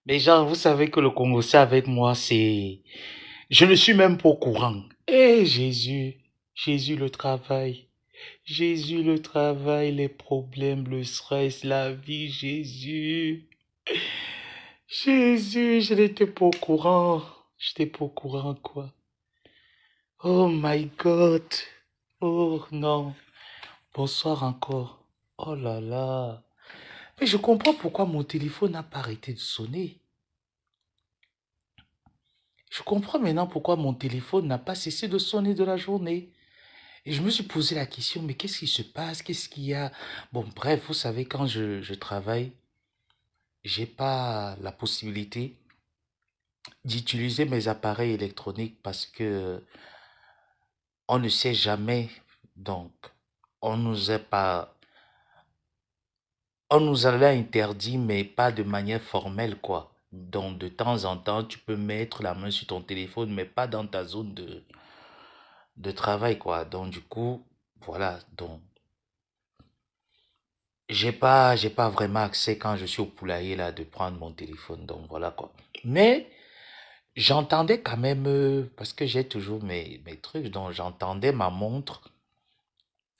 Mais genre, vous savez que le Congo, c'est avec moi, c'est... Je ne suis même pas au courant. Eh Jésus, Jésus le travail. Jésus le travail, les problèmes, le stress, la vie, Jésus. Jésus, je n'étais pas au courant. Je n'étais pas au courant, quoi. Oh my God. Oh non. Bonsoir encore. Oh là là. Mais je comprends pourquoi mon téléphone n'a pas arrêté de sonner. Je comprends maintenant pourquoi mon téléphone n'a pas cessé de sonner de la journée. Et je me suis posé la question, mais qu'est-ce qui se passe? Qu'est-ce qu'il y a? Bon, bref, vous savez, quand je travaille, j'ai pas la possibilité d'utiliser mes appareils électroniques parce que on ne sait jamais. Donc, on nous a pas, on nous a l'a interdit, mais pas de manière formelle, quoi. Donc, de temps en temps, tu peux mettre la main sur ton téléphone, mais pas dans ta zone de travail, quoi. Donc, du coup, voilà. Donc, j'ai pas vraiment accès quand je suis au poulailler, là, de prendre mon téléphone. Donc, voilà, quoi. Mais, j'entendais quand même, parce que j'ai toujours mes trucs, donc j'entendais ma montre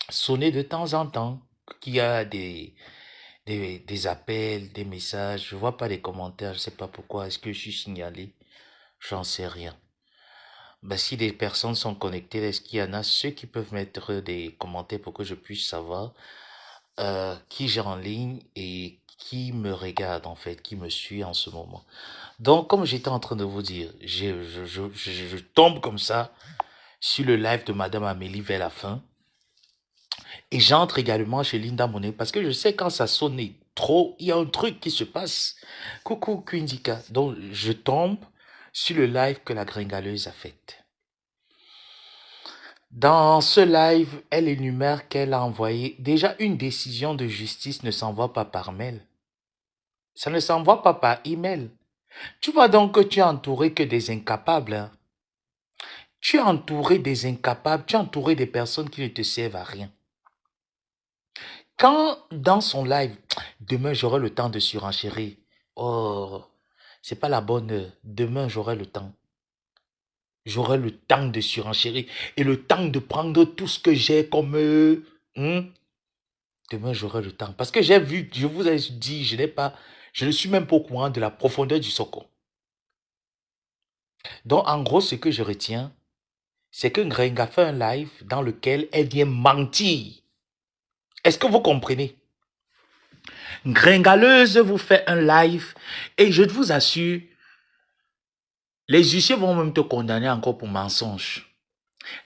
sonner de temps en temps, qu'il y a des appels, des messages, je vois pas les commentaires, je sais pas pourquoi, est-ce que je suis signalé? J'en sais rien. Ben, si des personnes sont connectées, est-ce qu'il y en a ceux qui peuvent mettre des commentaires pour que je puisse savoir qui j'ai en ligne et qui me regarde en fait, qui me suit en ce moment. Donc, comme j'étais en train de vous dire, je tombe comme ça sur le live de Madame Amélie vers la fin. Et j'entre également chez Linda Monet parce que je sais quand ça sonne trop, il y a un truc qui se passe. Coucou Quindika. Donc, je tombe sur le live que la gringaleuse a fait. Dans ce live, elle énumère qu'elle a envoyé déjà une décision de justice ne s'envoie pas par mail. Ça ne s'envoie pas par email. Tu vois donc que tu es entouré que des incapables. Hein. Tu es entouré des incapables, tu es entouré des personnes qui ne te servent à rien. Quand dans son live, demain j'aurai le temps de surenchérir. Oh, c'est pas la bonne heure. Demain j'aurai le temps. J'aurai le temps de surenchérir et le temps de prendre tout ce que j'ai comme... Demain j'aurai le temps. Parce que j'ai vu, je vous ai dit, je ne suis même pas au courant de la profondeur du Soko. Donc en gros, ce que je retiens, c'est que Ngrenga fait un live dans lequel elle vient mentir. Est-ce que vous comprenez? Gringaleuse vous fait un live et je vous assure, les huissiers vont même te condamner encore pour mensonge.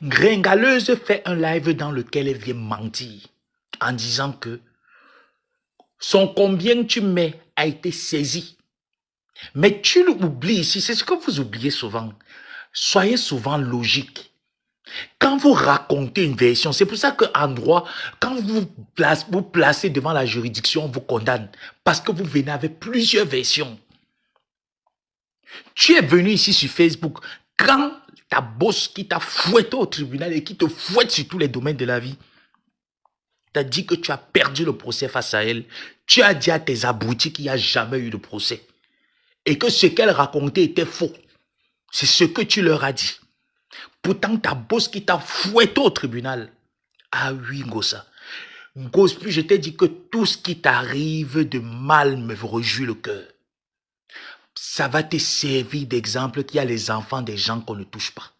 Gringaleuse fait un live dans lequel elle vient mentir en disant que son combien tu mets a été saisi. Mais tu l'oublies ici, c'est ce que vous oubliez souvent. Soyez souvent logique. Quand vous racontez une version, c'est pour ça qu'en droit, quand vous placez devant la juridiction, on vous condamne. Parce que vous venez avec plusieurs versions. Tu es venu ici sur Facebook, quand ta boss qui t'a fouetté au tribunal et qui te fouette sur tous les domaines de la vie, t'a dit que tu as perdu le procès face à elle, tu as dit à tes abrutis qu'il n'y a jamais eu de procès. Et que ce qu'elle racontait était faux. C'est ce que tu leur as dit. Pourtant, ta boss qui t'a fouetté au tribunal. Ah oui, Ngosa. Ngosa, puis je t'ai dit que tout ce qui t'arrive de mal me réjouit le cœur. Ça va te servir d'exemple qu'il y a les enfants des gens qu'on ne touche pas.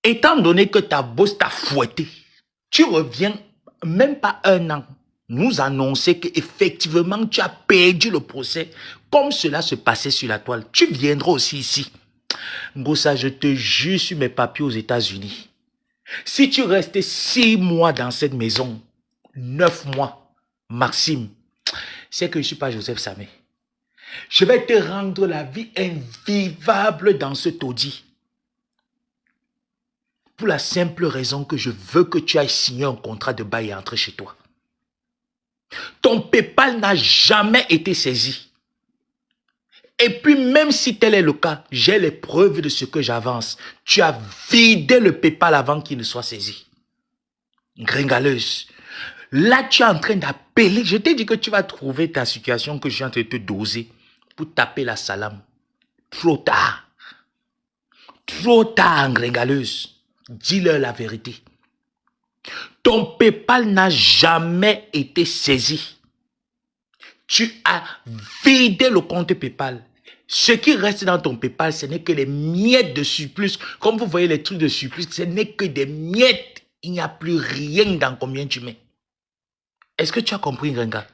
Étant donné que ta boss t'a fouetté, tu reviens même pas un an nous annoncer qu'effectivement tu as perdu le procès comme cela se passait sur la toile. Tu viendras aussi ici. Ngosa, je te jure sur mes papiers aux États-Unis. Si tu restais 6 mois dans cette maison, 9 mois, Maxime, c'est que je ne suis pas Joseph Samé. Je vais te rendre la vie invivable dans ce taudis. Pour la simple raison que je veux que tu ailles signer un contrat de bail et entrer chez toi. Ton PayPal n'a jamais été saisi. Et puis même si tel est le cas, j'ai les preuves de ce que j'avance. Tu as vidé le PayPal avant qu'il ne soit saisi. Gringaleuse. Là, tu es en train d'appeler. Je t'ai dit que tu vas trouver ta situation que je suis en train de te doser pour taper la salame. Trop tard. Trop tard, gringaleuse. Dis-leur la vérité. Ton PayPal n'a jamais été saisi. Tu as vidé le compte PayPal. Ce qui reste dans ton PayPal, ce n'est que des miettes de surplus. Comme vous voyez les trucs de surplus, ce n'est que des miettes. Il n'y a plus rien dans combien tu mets. Est-ce que tu as compris, Gringa?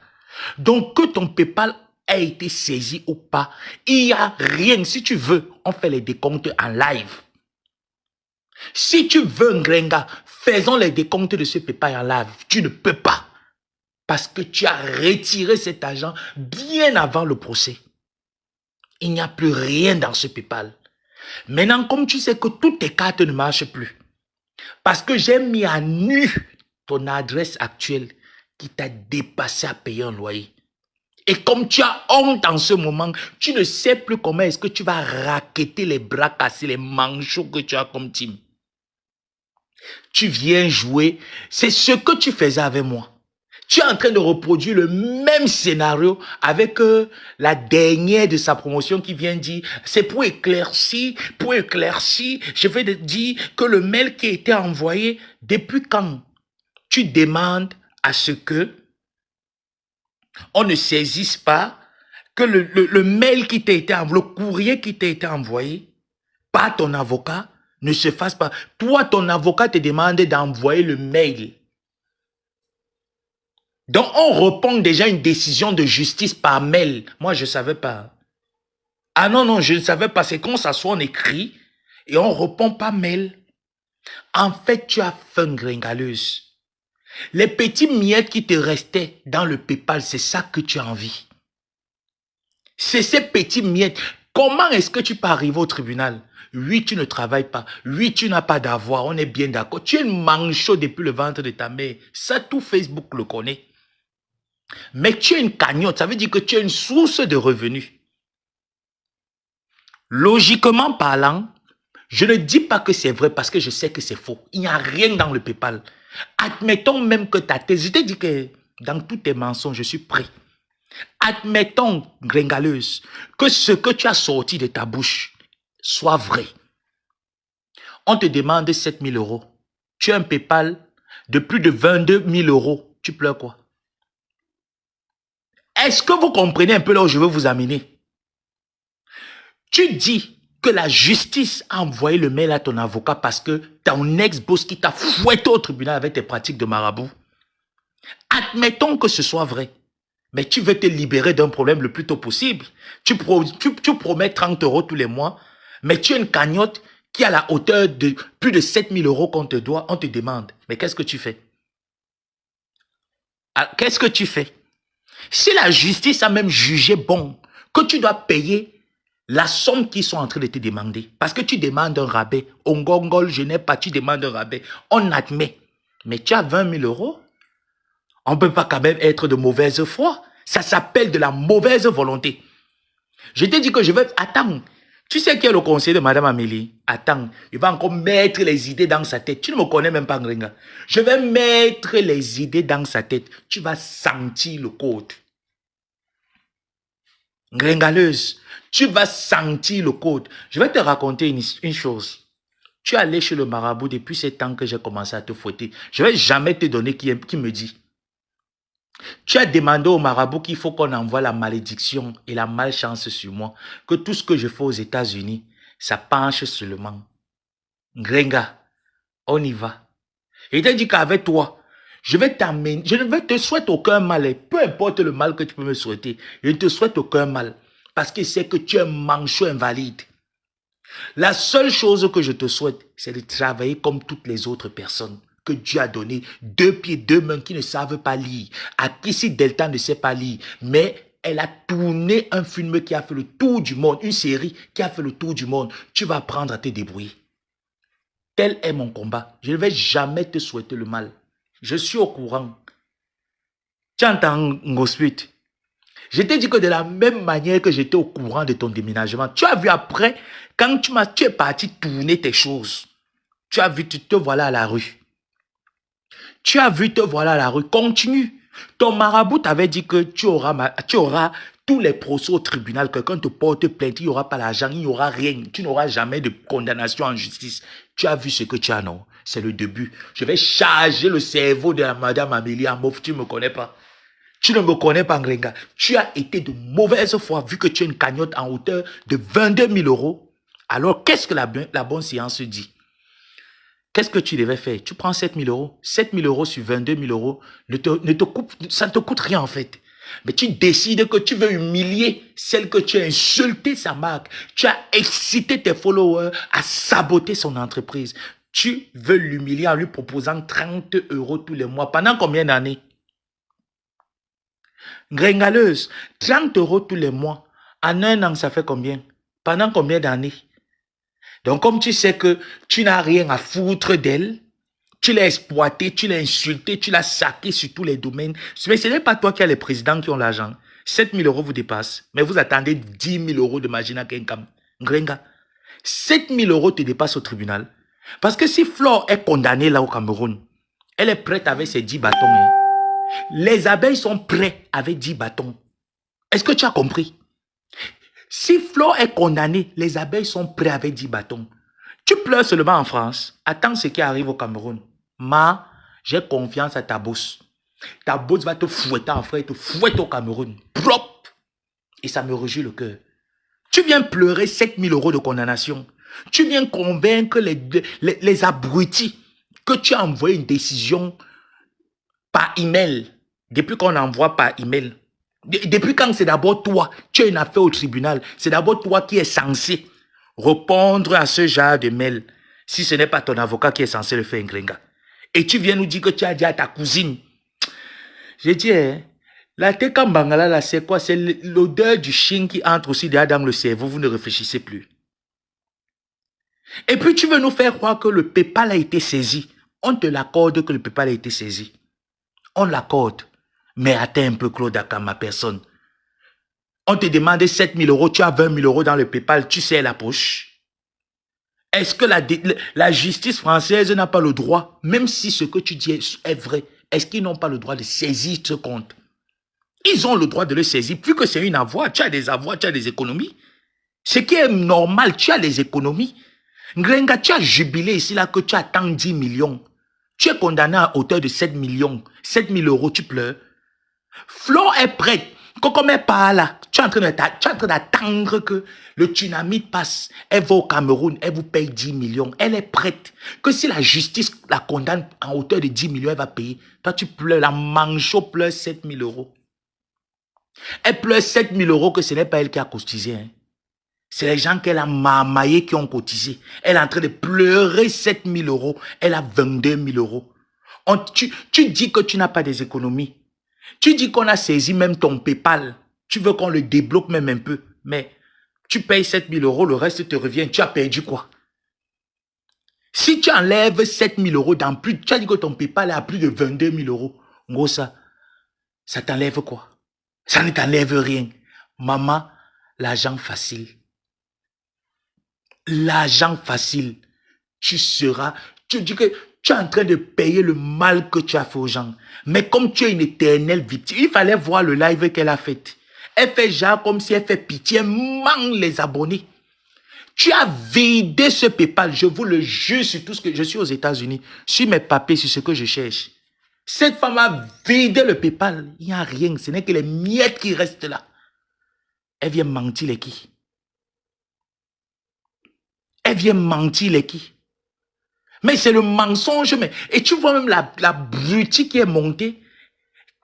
Donc, que ton PayPal a été saisi ou pas, il n'y a rien. Si tu veux, on fait les décomptes en live. Si tu veux, Gringa, faisons les décomptes de ce PayPal en live. Tu ne peux pas. Parce que tu as retiré cet argent bien avant le procès. Il n'y a plus rien dans ce PayPal. Maintenant, comme tu sais que toutes tes cartes ne marchent plus, parce que j'ai mis à nu ton adresse actuelle qui t'a dépassé à payer un loyer. Et comme tu as honte en ce moment, tu ne sais plus comment est-ce que tu vas racketter les bras cassés, les manchots que tu as comme team. Tu viens jouer, c'est ce que tu faisais avec moi. Tu es en train de reproduire le même scénario avec la dernière de sa promotion qui vient dire, c'est pour éclaircir, je vais te dire que le mail qui a été envoyé, depuis quand tu demandes à ce que on ne saisisse pas, que le mail qui t'a été envoyé, le courrier qui t'a été envoyé par ton avocat ne se fasse pas. Toi, ton avocat te demande d'envoyer le mail. Donc, on répond déjà une décision de justice par mail. Moi, je ne savais pas. Ah non, non, je ne savais pas. C'est qu'on s'assoit, on écrit et on répond par mail. En fait, tu as fait une gringaleuse. Les petits miettes qui te restaient dans le PayPal, c'est ça que tu as envie. C'est ces petits miettes. Comment est-ce que tu peux arriver au tribunal? Oui, tu ne travailles pas. Oui, tu n'as pas d'avoir. On est bien d'accord. Tu es une manchot depuis le ventre de ta mère. Ça, tout Facebook le connaît. Mais tu es une cagnotte. Ça veut dire que tu es une source de revenus. Logiquement parlant, je ne dis pas que c'est vrai parce que je sais que c'est faux. Il n'y a rien dans le PayPal. Admettons même que ta thèse, je t'ai dit que dans tous tes mensonges, je suis prêt. Admettons, gringaleuse, que ce que tu as sorti de ta bouche soit vrai. On te demande 7 000 euros. Tu as un PayPal de plus de 22 000 euros. Tu pleures quoi? Est-ce que vous comprenez un peu là où je veux vous amener? Tu dis que la justice a envoyé le mail à ton avocat parce que ton ex-boss qui t'a fouetté au tribunal avec tes pratiques de marabout. Admettons que ce soit vrai. Mais tu veux te libérer d'un problème le plus tôt possible. Tu promets 30 euros tous les mois, mais tu as une cagnotte qui a la hauteur de plus de 7 000 euros qu'on te doit, on te demande. Mais qu'est-ce que tu fais? Qu'est-ce que tu fais? Si la justice a même jugé bon que tu dois payer la somme qu'ils sont en train de te demander, parce que tu demandes un rabais, on gongol, je n'ai pas, tu demandes un rabais, on admet. Mais tu as 20 000 euros? On ne peut pas quand même être de mauvaise foi. Ça s'appelle de la mauvaise volonté. Je t'ai dit que je vais... Attends. Tu sais qui est le conseiller de Madame Amélie? Attends. Il va encore mettre les idées dans sa tête. Tu ne me connais même pas, Ngringa. Je vais mettre les idées dans sa tête. Tu vas sentir le code. Gringaleuse. Tu vas sentir le code. Je vais te raconter une chose. Tu es allé chez le marabout depuis ce temps que j'ai commencé à te fouetter. Je ne vais jamais te donner qui me dit. Tu as demandé au marabout qu'il faut qu'on envoie la malédiction et la malchance sur moi. Que tout ce que je fais aux États-Unis, ça penche seulement. Gringa, on y va. Et il t'a dit qu'avec toi, je vais t'amener, je ne vais te souhaiter aucun mal. Et peu importe le mal que tu peux me souhaiter, je ne te souhaite aucun mal. Parce que c'est que tu es un manchot invalide. La seule chose que je te souhaite, c'est de travailler comme toutes les autres personnes que Dieu a donné, 2 pieds, 2 mains qui ne savent pas lire. Akissi Delta ne sait pas lire, mais elle a tourné un film qui a fait le tour du monde, une série qui a fait le tour du monde. Tu vas apprendre à te débrouiller. Tel est mon combat. Je ne vais jamais te souhaiter le mal. Je suis au courant. Tu entends, Ngosuit? Je t'ai dit que de la même manière que j'étais au courant de ton déménagement, tu as vu après, quand tu es parti tourner tes choses, tu as vu, tu te voilà à la rue. Tu as vu te voilà à la rue, continue. Ton marabout t'avait dit que tu auras tous les procès au tribunal. Quelqu'un te porte plainte, il n'y aura pas l'argent, il n'y aura rien. Tu n'auras jamais de condamnation en justice. Tu as vu ce que tu as, non? C'est le début. Je vais charger le cerveau de la madame Amélie Amouf. Tu ne me connais pas. Tu ne me connais pas, Ngrenga. Tu as été de mauvaise foi vu que tu as une cagnotte en hauteur de 22 000 euros. Alors, qu'est-ce que la bonne séance dit? Qu'est-ce que tu devais faire? Tu prends 7 000 euros. 7 000 euros sur 22 000 euros, ça ne te coûte rien en fait. Mais tu décides que tu veux humilier celle que tu as insulté sa marque. Tu as excité tes followers à saboter son entreprise. Tu veux l'humilier en lui proposant 30 euros tous les mois. Pendant combien d'années? Gringaleuse, 30 euros tous les mois. En un an, ça fait combien? Pendant combien d'années? Donc, comme tu sais que tu n'as rien à foutre d'elle, tu l'as exploité, tu l'as insulté, tu l'as saqué sur tous les domaines. Mais ce n'est pas toi qui as les présidents qui ont l'argent. 7 000 euros vous dépassent, mais vous attendez 10 000 euros de Magina Kenkam. Ngrenga, 7 000 euros te dépassent au tribunal. Parce que si Flore est condamnée là au Cameroun, elle est prête avec ses 10 bâtons. Hein. Les abeilles sont prêtes avec 10 bâtons. Est-ce que tu as compris? Si Flo est condamné, les abeilles sont prêtes avec 10 bâtons. Tu pleures seulement en France. Attends ce qui arrive au Cameroun. J'ai confiance à ta bosse. Ta bosse va te fouetter en frère, te fouetter au Cameroun. Propre. Et ça me réjouit le cœur. Tu viens pleurer 7 000 euros de condamnation. Tu viens convaincre les abrutis que tu as envoyé une décision par email. Depuis qu'on envoie par email. Depuis quand c'est d'abord toi, tu as une affaire au tribunal, c'est d'abord toi qui es censé répondre à ce genre de mail, si ce n'est pas ton avocat qui est censé le faire, Ngrenga. Et tu viens nous dire que tu as dit à ta cousine. J'ai dit, hein, la teka mbangala là, c'est quoi? C'est l'odeur du chien qui entre aussi derrière dans le cerveau, vous ne réfléchissez plus. Et puis tu veux nous faire croire que le PayPal a été saisi. On te l'accorde que le PayPal a été saisi. On l'accorde. Mais attends un peu, Claude Aka, ma personne. On te demande 7 000 euros, tu as 20 000 euros dans le PayPal, tu sais la poche. Est-ce que la justice française n'a pas le droit, même si ce que tu dis est vrai, est-ce qu'ils n'ont pas le droit de saisir ce compte? Ils ont le droit de le saisir, plus que c'est une avoie, tu as des avoirs, tu as des économies. Ce qui est normal, tu as des économies. Ngrenga, tu as jubilé ici là que tu attends 10 millions. Tu es condamné à hauteur de 7 millions, 7 000 euros, tu pleures. Flo est prête. Comme elle parle là, tu es en train d'attendre que le tsunami passe. Elle va au Cameroun, elle vous paye 10 millions. Elle est prête. Que si la justice la condamne en hauteur de 10 millions, elle va payer. Toi, tu pleures. La manchot pleure 7 000 euros. Elle pleure 7 000 euros que ce n'est pas elle qui a cotisé. Hein. C'est les gens qu'elle a marmaillés qui ont cotisé. Elle est en train de pleurer 7 000 euros. Elle a 22 000 euros. Tu dis que tu n'as pas des économies. Tu dis qu'on a saisi même ton PayPal. Tu veux qu'on le débloque même un peu. Mais tu payes 7 000 euros, le reste te revient. Tu as perdu quoi? Si tu enlèves 7 000 euros dans plus, tu as dit que ton PayPal est à plus de 22 000 euros. En gros, ça t'enlève quoi? Ça ne t'enlève rien. Maman, l'argent facile. L'argent facile. Tu dis que tu es en train de payer le mal que tu as fait aux gens. Mais comme tu es une éternelle victime, il fallait voir le live qu'elle a fait. Elle fait genre comme si elle fait pitié, elle manque les abonnés. Tu as vidé ce PayPal, je vous le jure sur tout ce que... Je suis aux États-Unis, sur mes papiers, sur ce que je cherche. Cette femme a vidé le PayPal. Il n'y a rien, ce n'est que les miettes qui restent là. Elle vient mentir les qui? Elle vient mentir les qui? Mais c'est le mensonge. Et tu vois même la brutie qui est montée.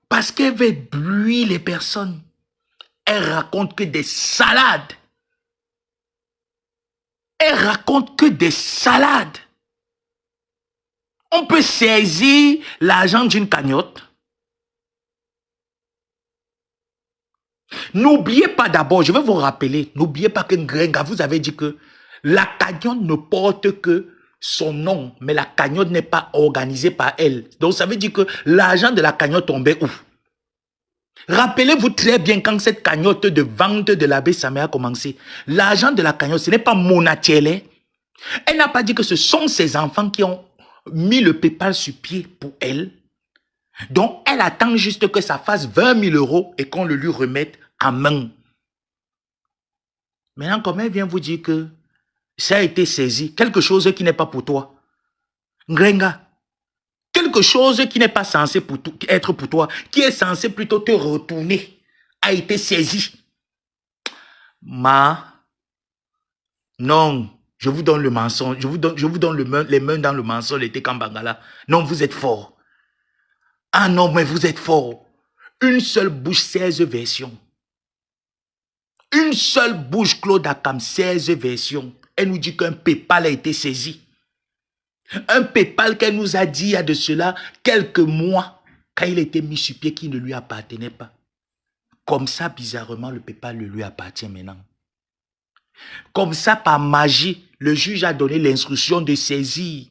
Parce qu'elle veut éblouir les personnes. Elle raconte que des salades. Elle raconte que des salades. On peut saisir l'argent d'une cagnotte. N'oubliez pas d'abord, je vais vous rappeler, n'oubliez pas que Ngrenga vous avez dit que la cagnotte ne porte que son nom, mais la cagnotte n'est pas organisée par elle. Donc ça veut dire que l'argent de la cagnotte tombait où? Rappelez-vous très bien quand cette cagnotte de vente de l'abbé Samé a commencé. L'argent de la cagnotte, ce n'est pas Monatiele. Elle n'a pas dit que ce sont ses enfants qui ont mis le PayPal sur pied pour elle. Donc, elle attend juste que ça fasse 20 000 euros et qu'on le lui remette en main. Maintenant, comment elle vient vous dire que ça a été saisi, quelque chose qui n'est pas pour toi? Ngrenga, quelque chose qui n'est pas censé être pour toi, qui est censé plutôt te retourner, a été saisi. Non, je vous donne le mensonge, je vous donne les mains dans le mensonge, les Tekambangala. Non, vous êtes fort. Ah non, mais vous êtes fort. Une seule bouche, 16 versions. Une seule bouche, Claude Akam, 16 versions. Elle nous dit qu'un PayPal a été saisi. Un PayPal qu'elle nous a dit il y a de cela quelques mois, quand il était mis sur pied, qui ne lui appartenait pas. Comme ça, bizarrement, le PayPal lui appartient maintenant. Comme ça, par magie, le juge a donné l'instruction de saisir.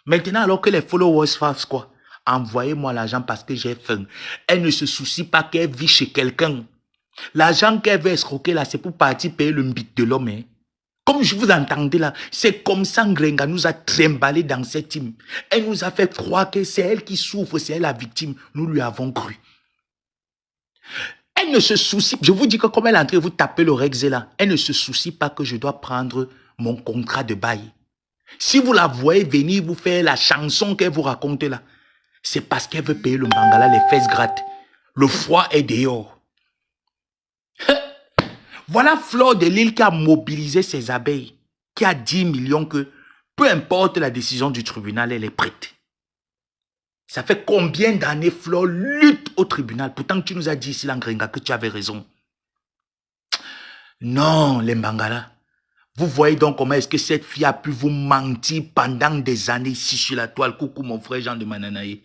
Maintenant, alors que les followers fassent quoi? Envoyez-moi l'argent parce que j'ai faim. Elle ne se soucie pas qu'elle vit chez quelqu'un. L'argent qu'elle veut escroquer là, c'est pour partir payer le mbit de l'homme. Hein. Comme je vous entendais là, c'est comme ça Ngrenga nous a trimballé dans cette team. Elle nous a fait croire que c'est elle qui souffre, c'est elle la victime. Nous lui avons cru. Elle ne se soucie, je vous dis que comme elle est en train de vous taper le Rex là, elle ne se soucie pas que je dois prendre mon contrat de bail. Si vous la voyez venir vous faire la chanson qu'elle vous raconte là, c'est parce qu'elle veut payer le mangala, les fesses grattes. Le foie est dehors. Voilà Fleur de Lille qui a mobilisé ses abeilles, qui a 10 millions que, peu importe la décision du tribunal, elle est prête. Ça fait combien d'années Fleur lutte au tribunal? Pourtant, tu nous as dit ici, Ngrenga, que tu avais raison. Non, les Mbangala. Vous voyez donc comment est-ce que cette fille a pu vous mentir pendant des années ici sur la toile. Coucou mon frère Jean de Mananaye.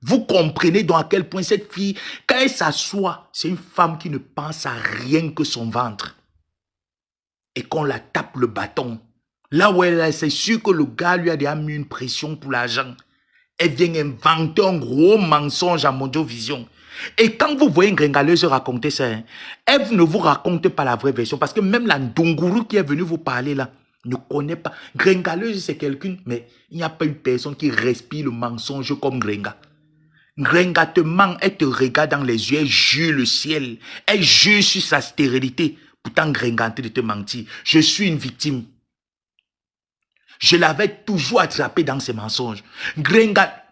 Vous comprenez donc à quel point cette fille, quand elle s'assoit, c'est une femme qui ne pense à rien que son ventre. Et qu'on la tape le bâton. Là où elle est, c'est sûr que le gars lui a déjà mis une pression pour l'argent. Elle vient inventer un gros mensonge à Mondiovision. Et quand vous voyez une Grengaleuse raconter ça, hein, elle ne vous raconte pas la vraie version. Parce que même la Ndunguru qui est venue vous parler là, ne connaît pas. Grengaleuse, c'est quelqu'un, mais il n'y a pas une personne qui respire le mensonge comme Grenga. Grenga te ment, elle te regarde dans les yeux, elle jure le ciel. Elle jure sur sa stérilité. Pourtant, Grenga en train de te mentir. Je suis une victime. Je l'avais toujours attrapé dans ses mensonges. Grenga...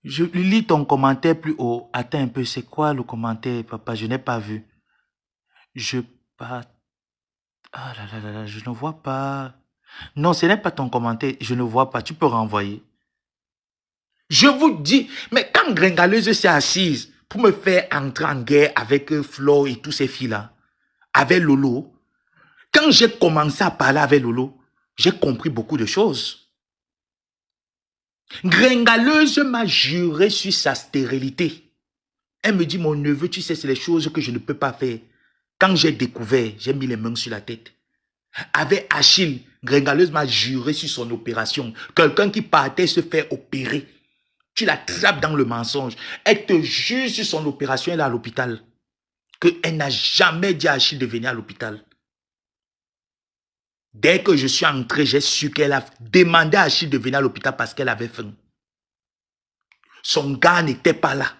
Je lis ton commentaire plus haut. Attends un peu, c'est quoi le commentaire, papa? Je n'ai pas vu. Je pas... Ah là là là là, je ne vois pas. Non, ce n'est pas ton commentaire. Je ne vois pas. Tu peux renvoyer. Je vous dis, mais quand Grengaleuse s'est assise pour me faire entrer en guerre avec Flo et tous ces filles-là, avec Lolo, quand j'ai commencé à parler avec Lolo, j'ai compris beaucoup de choses. Grengaleuse m'a juré sur sa stérilité. Elle me dit, mon neveu, tu sais, c'est les choses que je ne peux pas faire. Quand j'ai découvert, j'ai mis les mains sur la tête. Avec Achille, Grengaleuse m'a juré sur son opération. Quelqu'un qui partait se faire opérer. Tu la trappes dans le mensonge. Elle te jure sur son opération, elle est à l'hôpital. Qu'elle n'a jamais dit à Achille de venir à l'hôpital. Dès que je suis entré, j'ai su qu'elle a demandé à Achille de venir à l'hôpital parce qu'elle avait faim. Son gars n'était pas là.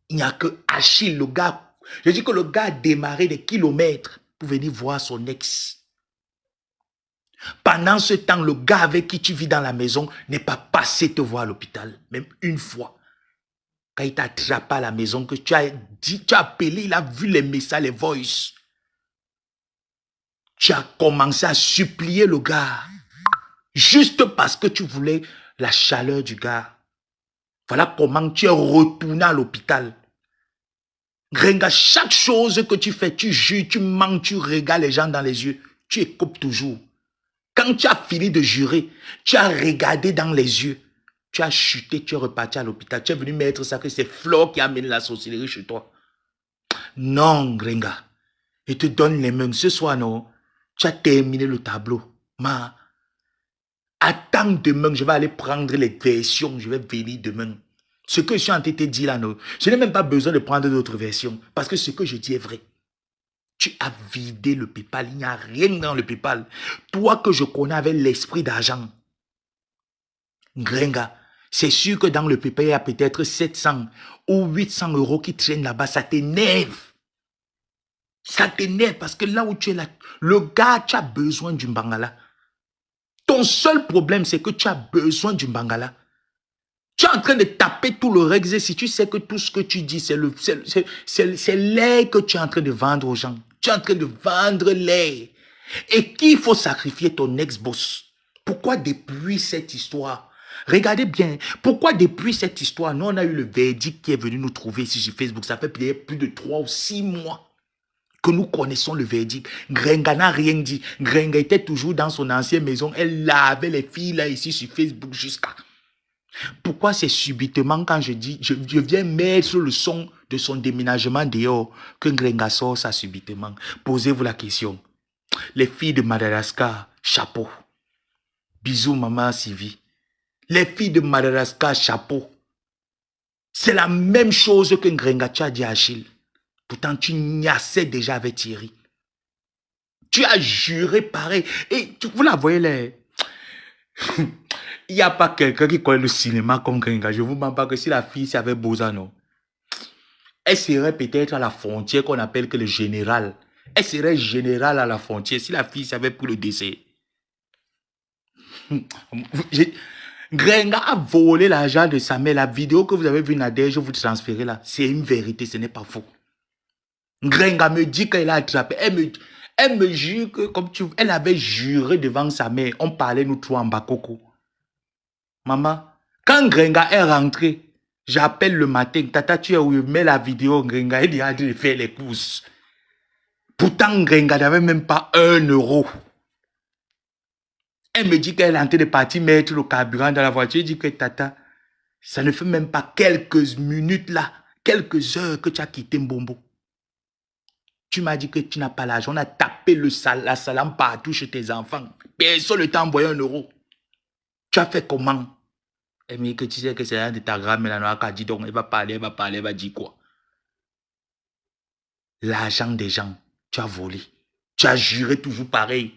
Il n'y a que Achille, le gars. Je dis que le gars a démarré des kilomètres pour venir voir son ex. Pendant ce temps, le gars avec qui tu vis dans la maison n'est pas passé te voir à l'hôpital. Même une fois. Quand il t'a attrapé à la maison, que tu as dit, tu as appelé, il a vu les messages, les voices. Tu as commencé à supplier le gars. Juste parce que tu voulais la chaleur du gars. Voilà comment tu es retourné à l'hôpital. Grenga, chaque chose que tu fais, tu jures, tu mens, tu regardes les gens dans les yeux. Tu écoutes toujours. Quand tu as fini de jurer, tu as regardé dans les yeux. Tu as chuté, tu es reparti à l'hôpital. Tu es venu mettre ça que c'est Flo qui a amené la sorcellerie chez toi. Non, Grenga. Je te donne les mains. Ce soir, non. Tu as terminé le tableau. Ma, attends demain, je vais aller prendre les versions. Je vais venir demain. Ce que je suis en train de te dire là, non. Je n'ai même pas besoin de prendre d'autres versions. Parce que ce que je dis est vrai. Tu as vidé le PayPal. Il n'y a rien dans le PayPal. Toi que je connais avec l'esprit d'argent. Gringa, c'est sûr que dans le PayPal, il y a peut-être 700 ou 800 euros qui traînent là-bas. Ça t'énerve. Ça t'énerve parce que là où tu es là, le gars, tu as besoin du Bangala. Ton seul problème, c'est que tu as besoin du Bangala. Tu es en train de taper tout le rexé si tu sais que tout ce que tu dis, c'est l'air que tu es en train de vendre aux gens. Tu es en train de vendre l'air. Et qu'il faut sacrifier ton ex-boss. Pourquoi depuis cette histoire? Regardez bien. Pourquoi depuis cette histoire, nous on a eu le verdict qui est venu nous trouver ici sur Facebook. Ça fait plus de 3 ou 6 mois que nous connaissons le verdict. Grenga n'a rien dit. Grenga était toujours dans son ancienne maison. Elle lavait les filles là ici sur Facebook jusqu'à... Pourquoi c'est subitement quand je dis, je viens mettre le son de son déménagement dehors, que Grenga sort ça subitement? Posez-vous la question. Les filles de Madagascar, chapeau. Bisous maman Sylvie. Les filles de Madagascar, chapeau. C'est la même chose que Grenga a dit à Achille. Pourtant tu niassais déjà avec Thierry. Tu as juré pareil. Et vous la voyez là. Il n'y a pas quelqu'un qui connaît le cinéma comme Grenga. Je ne vous mens pas que si la fille avait Bozano, elle serait peut-être à la frontière qu'on appelle que le général. Elle serait générale à la frontière si la fille savait pour le décès. Grenga a volé l'argent de sa mère. La vidéo que vous avez vue Nadège, je vous transférer là, c'est une vérité, ce n'est pas faux. Grenga me dit qu'elle a attrapé. Elle me jure que elle avait juré devant sa mère. On parlait nous trois en Bakoko. Maman, quand Grenga est rentré, j'appelle le matin. Tata, tu es où? Mets la vidéo. Grenga est en train de faire les courses. Pourtant, Grenga n'avait même pas 1 euro. Elle me dit qu'elle est en train de partir mettre le carburant dans la voiture. Je dis que Tata, ça ne fait même pas quelques minutes là, quelques heures que tu as quitté Mbombo. Tu m'as dit que tu n'as pas l'argent. On a tapé la salam partout chez tes enfants. Personne ne t'a envoyé 1 euro. Tu as fait comment? Elle me dit que tu sais que c'est un de ta grand-mère, elle dit donc, elle va parler, elle va dire quoi? L'argent des gens, tu as volé. Tu as juré toujours pareil.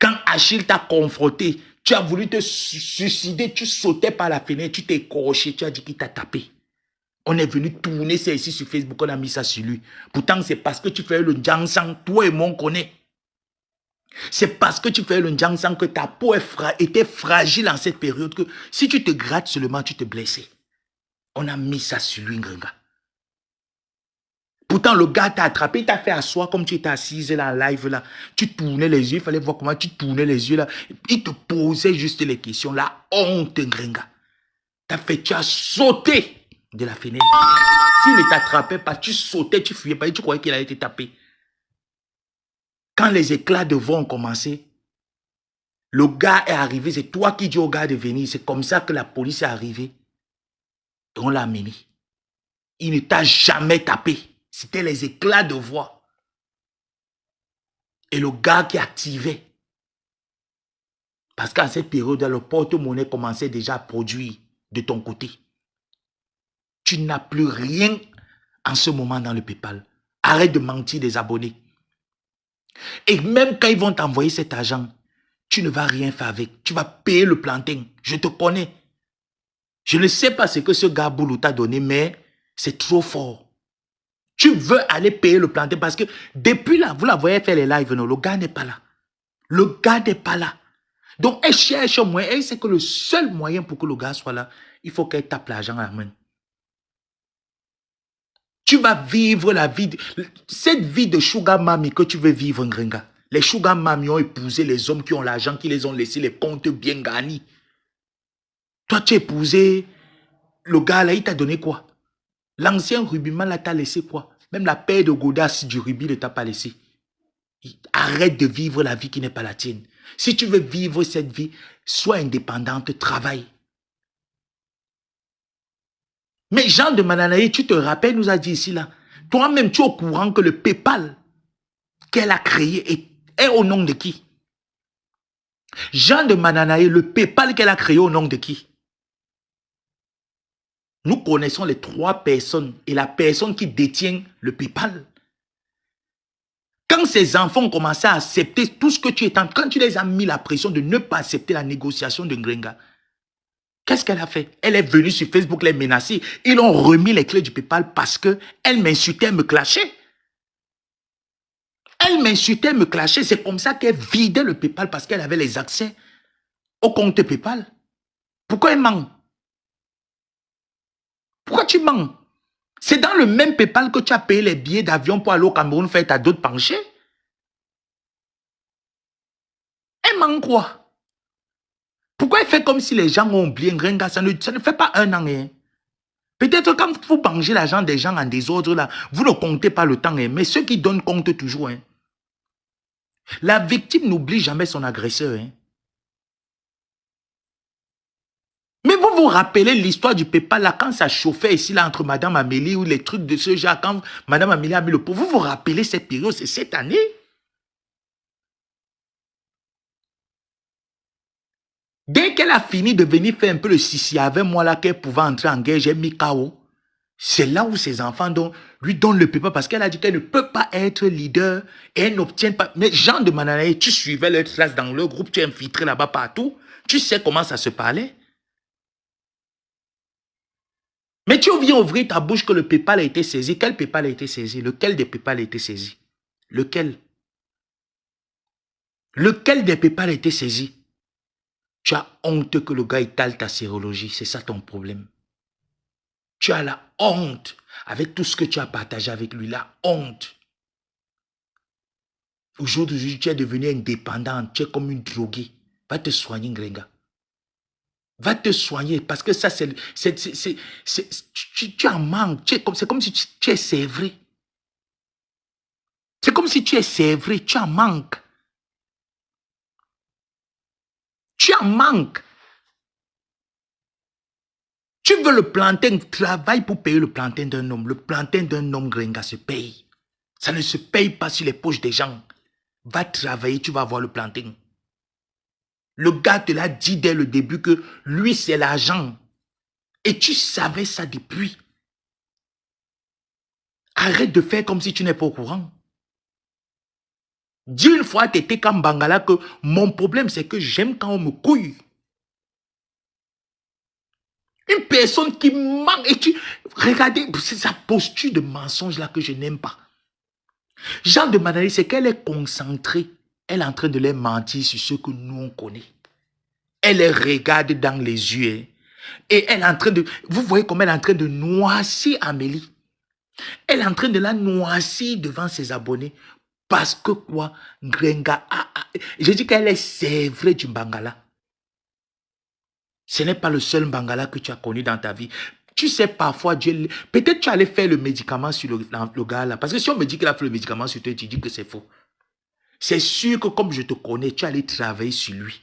Quand Achille t'a confronté, tu as voulu te suicider, tu sautais par la fenêtre, tu t'es écorché, tu as dit qu'il t'a tapé. On est venu tourner ça ici sur Facebook, on a mis ça sur lui. Pourtant, c'est parce que tu fais le Djangsang, toi et moi on connaît. C'est parce que tu fais le Djangsang que ta peau était fragile en cette période que si tu te grattes seulement, tu te blessais. On a mis ça sur lui, Grenga. Pourtant, le gars t'a attrapé, il t'a fait asseoir comme tu étais assise là, en live là. Tu tournais les yeux, il fallait voir comment tu tournais les yeux là. Il te posait juste les questions. La honte, Grenga. Tu as sauté de la fenêtre. S'il ne t'attrapait pas, tu sautais, tu fuyais pas et tu croyais qu'il allait te taper. Quand les éclats de voix ont commencé, le gars est arrivé, c'est toi qui dis au gars de venir. C'est comme ça que la police est arrivée. Et on l'a amené. Il ne t'a jamais tapé. C'était les éclats de voix. Et le gars qui activait. Parce qu'en cette période, le porte-monnaie commençait déjà à produire de ton côté. Tu n'as plus rien en ce moment dans le PayPal. Arrête de mentir des abonnés. Et même quand ils vont t'envoyer cet argent, tu ne vas rien faire avec. Tu vas payer le plantain. Je te connais. Je ne sais pas ce que ce gars Boulou t'a donné, mais c'est trop fort. Tu veux aller payer le plantain parce que depuis là, vous la voyez faire les lives, non, le gars n'est pas là. Le gars n'est pas là. Donc, elle cherche un moyen. Elle sait que le seul moyen pour que le gars soit là, il faut qu'elle tape l'argent à la main. Tu vas vivre la vie, cette vie de sugar mami que tu veux vivre, Grenga. Les sugar mami ont épousé les hommes qui ont l'argent, qui les ont laissé les comptes bien gagnés. Toi, tu as épousé le gars là, il t'a donné quoi? L'ancien rubimman là t'a laissé quoi? Même la paire de godasses du rubis ne t'a pas laissé. Arrête de vivre la vie qui n'est pas la tienne. Si tu veux vivre cette vie, sois indépendante, travaille. Mais Jean de Mananaï, tu te rappelles, nous a dit ici là, toi-même tu es au courant que le PayPal qu'elle a créé est au nom de qui? Jean de Mananaï, le PayPal qu'elle a créé au nom de qui? Nous connaissons les 3 personnes et la personne qui détient le PayPal. Quand ces enfants ont commencé à accepter tout ce que tu es en train, quand tu les as mis la pression de ne pas accepter la négociation de Ngrenga, qu'est-ce qu'elle a fait? Elle est venue sur Facebook les menacer. Ils ont remis les clés du PayPal parce qu'elle m'insultait, elle me clashait. Elle m'insultait, elle me clashait. C'est comme ça qu'elle vidait le PayPal parce qu'elle avait les accès au compte PayPal. Pourquoi elle ment? Pourquoi tu mens? C'est dans le même PayPal que tu as payé les billets d'avion pour aller au Cameroun faire ta dot penchée. Elle ment quoi? Pourquoi elle fait comme si les gens ont oublié Ngrenga? Ça ne fait pas un an. Hein. Peut-être quand vous mangez l'argent des gens en désordre, là, vous ne comptez pas le temps. Hein, mais ceux qui donnent comptent toujours. Hein. La victime n'oublie jamais son agresseur. Hein. Mais vous vous rappelez l'histoire du PayPal, là, quand ça chauffait ici, là, entre Madame Amélie ou les trucs de ce genre, quand Madame Amélie a mis le pot, vous vous rappelez cette période, c'est cette année? Dès qu'elle a fini de venir faire un peu le sissi avec moi, là, qu'elle pouvait entrer en guerre, j'ai mis KO. C'est là où ses enfants lui donnent le PayPal parce qu'elle a dit qu'elle ne peut pas être leader et elle n'obtient pas. Mais Jean de Mananaï, tu suivais leur classe dans leur groupe, tu es infiltré là-bas partout. Tu sais comment ça se parlait. Mais tu viens ouvrir ta bouche que le PayPal a été saisi. Quel PayPal a été saisi? Lequel des PayPal a été saisi? Lequel? Lequel des PayPal a été saisi? Tu as honte que le gars étale ta sérologie. C'est ça ton problème. Tu as la honte avec tout ce que tu as partagé avec lui. La honte. Aujourd'hui, tu es devenu indépendant. Tu es comme une droguée. Va te soigner, Ngrenga. Va te soigner parce que ça, tu en manques. C'est comme si tu es sévré. C'est comme si tu es sévré. Tu en manques. Tu en manques. Tu veux le plantain, travaille pour payer le plantain d'un homme. Le plantain d'un homme, Ngrenga, se paye. Ça ne se paye pas sur les poches des gens. Va travailler, tu vas avoir le plantain. Le gars te l'a dit dès le début que lui, c'est l'argent. Et tu savais ça depuis. Arrête de faire comme si tu n'es pas au courant. Dis une fois à Tété Kambangala que mon problème, c'est que j'aime quand on me couille. Une personne qui ment et tu... Regardez, c'est sa posture de mensonge là que je n'aime pas. Jean de Manali, c'est qu'elle est concentrée. Elle est en train de les mentir sur ce que nous on connaît. Elle les regarde dans les yeux. Hein, et elle est en train de... Vous voyez comment elle est en train de noircir Amélie. Elle est en train de la noircir devant ses abonnés. Parce que quoi? Ngrenga... je dis qu'elle est sévrée du Bangala. Ce n'est pas le seul Bangala que tu as connu dans ta vie. Tu sais, parfois, Dieu... Peut-être tu allais faire le médicament sur le gars là. Parce que si on me dit qu'il a fait le médicament sur toi, tu dis que c'est faux. C'est sûr que comme je te connais, tu allais travailler sur lui.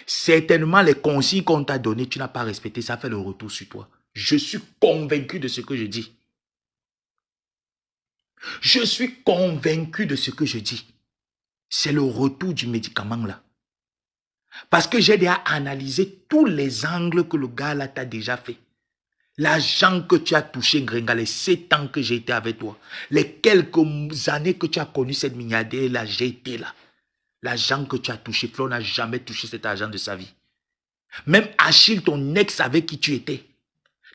Certainement, les consignes qu'on t'a données, tu n'as pas respecté. Ça fait le retour sur toi. Je suis convaincu de ce que je dis. Je suis convaincu de ce que je dis. C'est le retour du médicament là. Parce que j'ai déjà analysé tous les angles que le gars là t'a déjà fait. L'argent que tu as touché, Ngrenga, les 7 ans que j'ai été avec toi, les quelques années que tu as connu cette milliardaire là, j'ai été là. L'argent que tu as touché, Flo n'a jamais touché cet argent de sa vie. Même Achille, ton ex avec qui tu étais,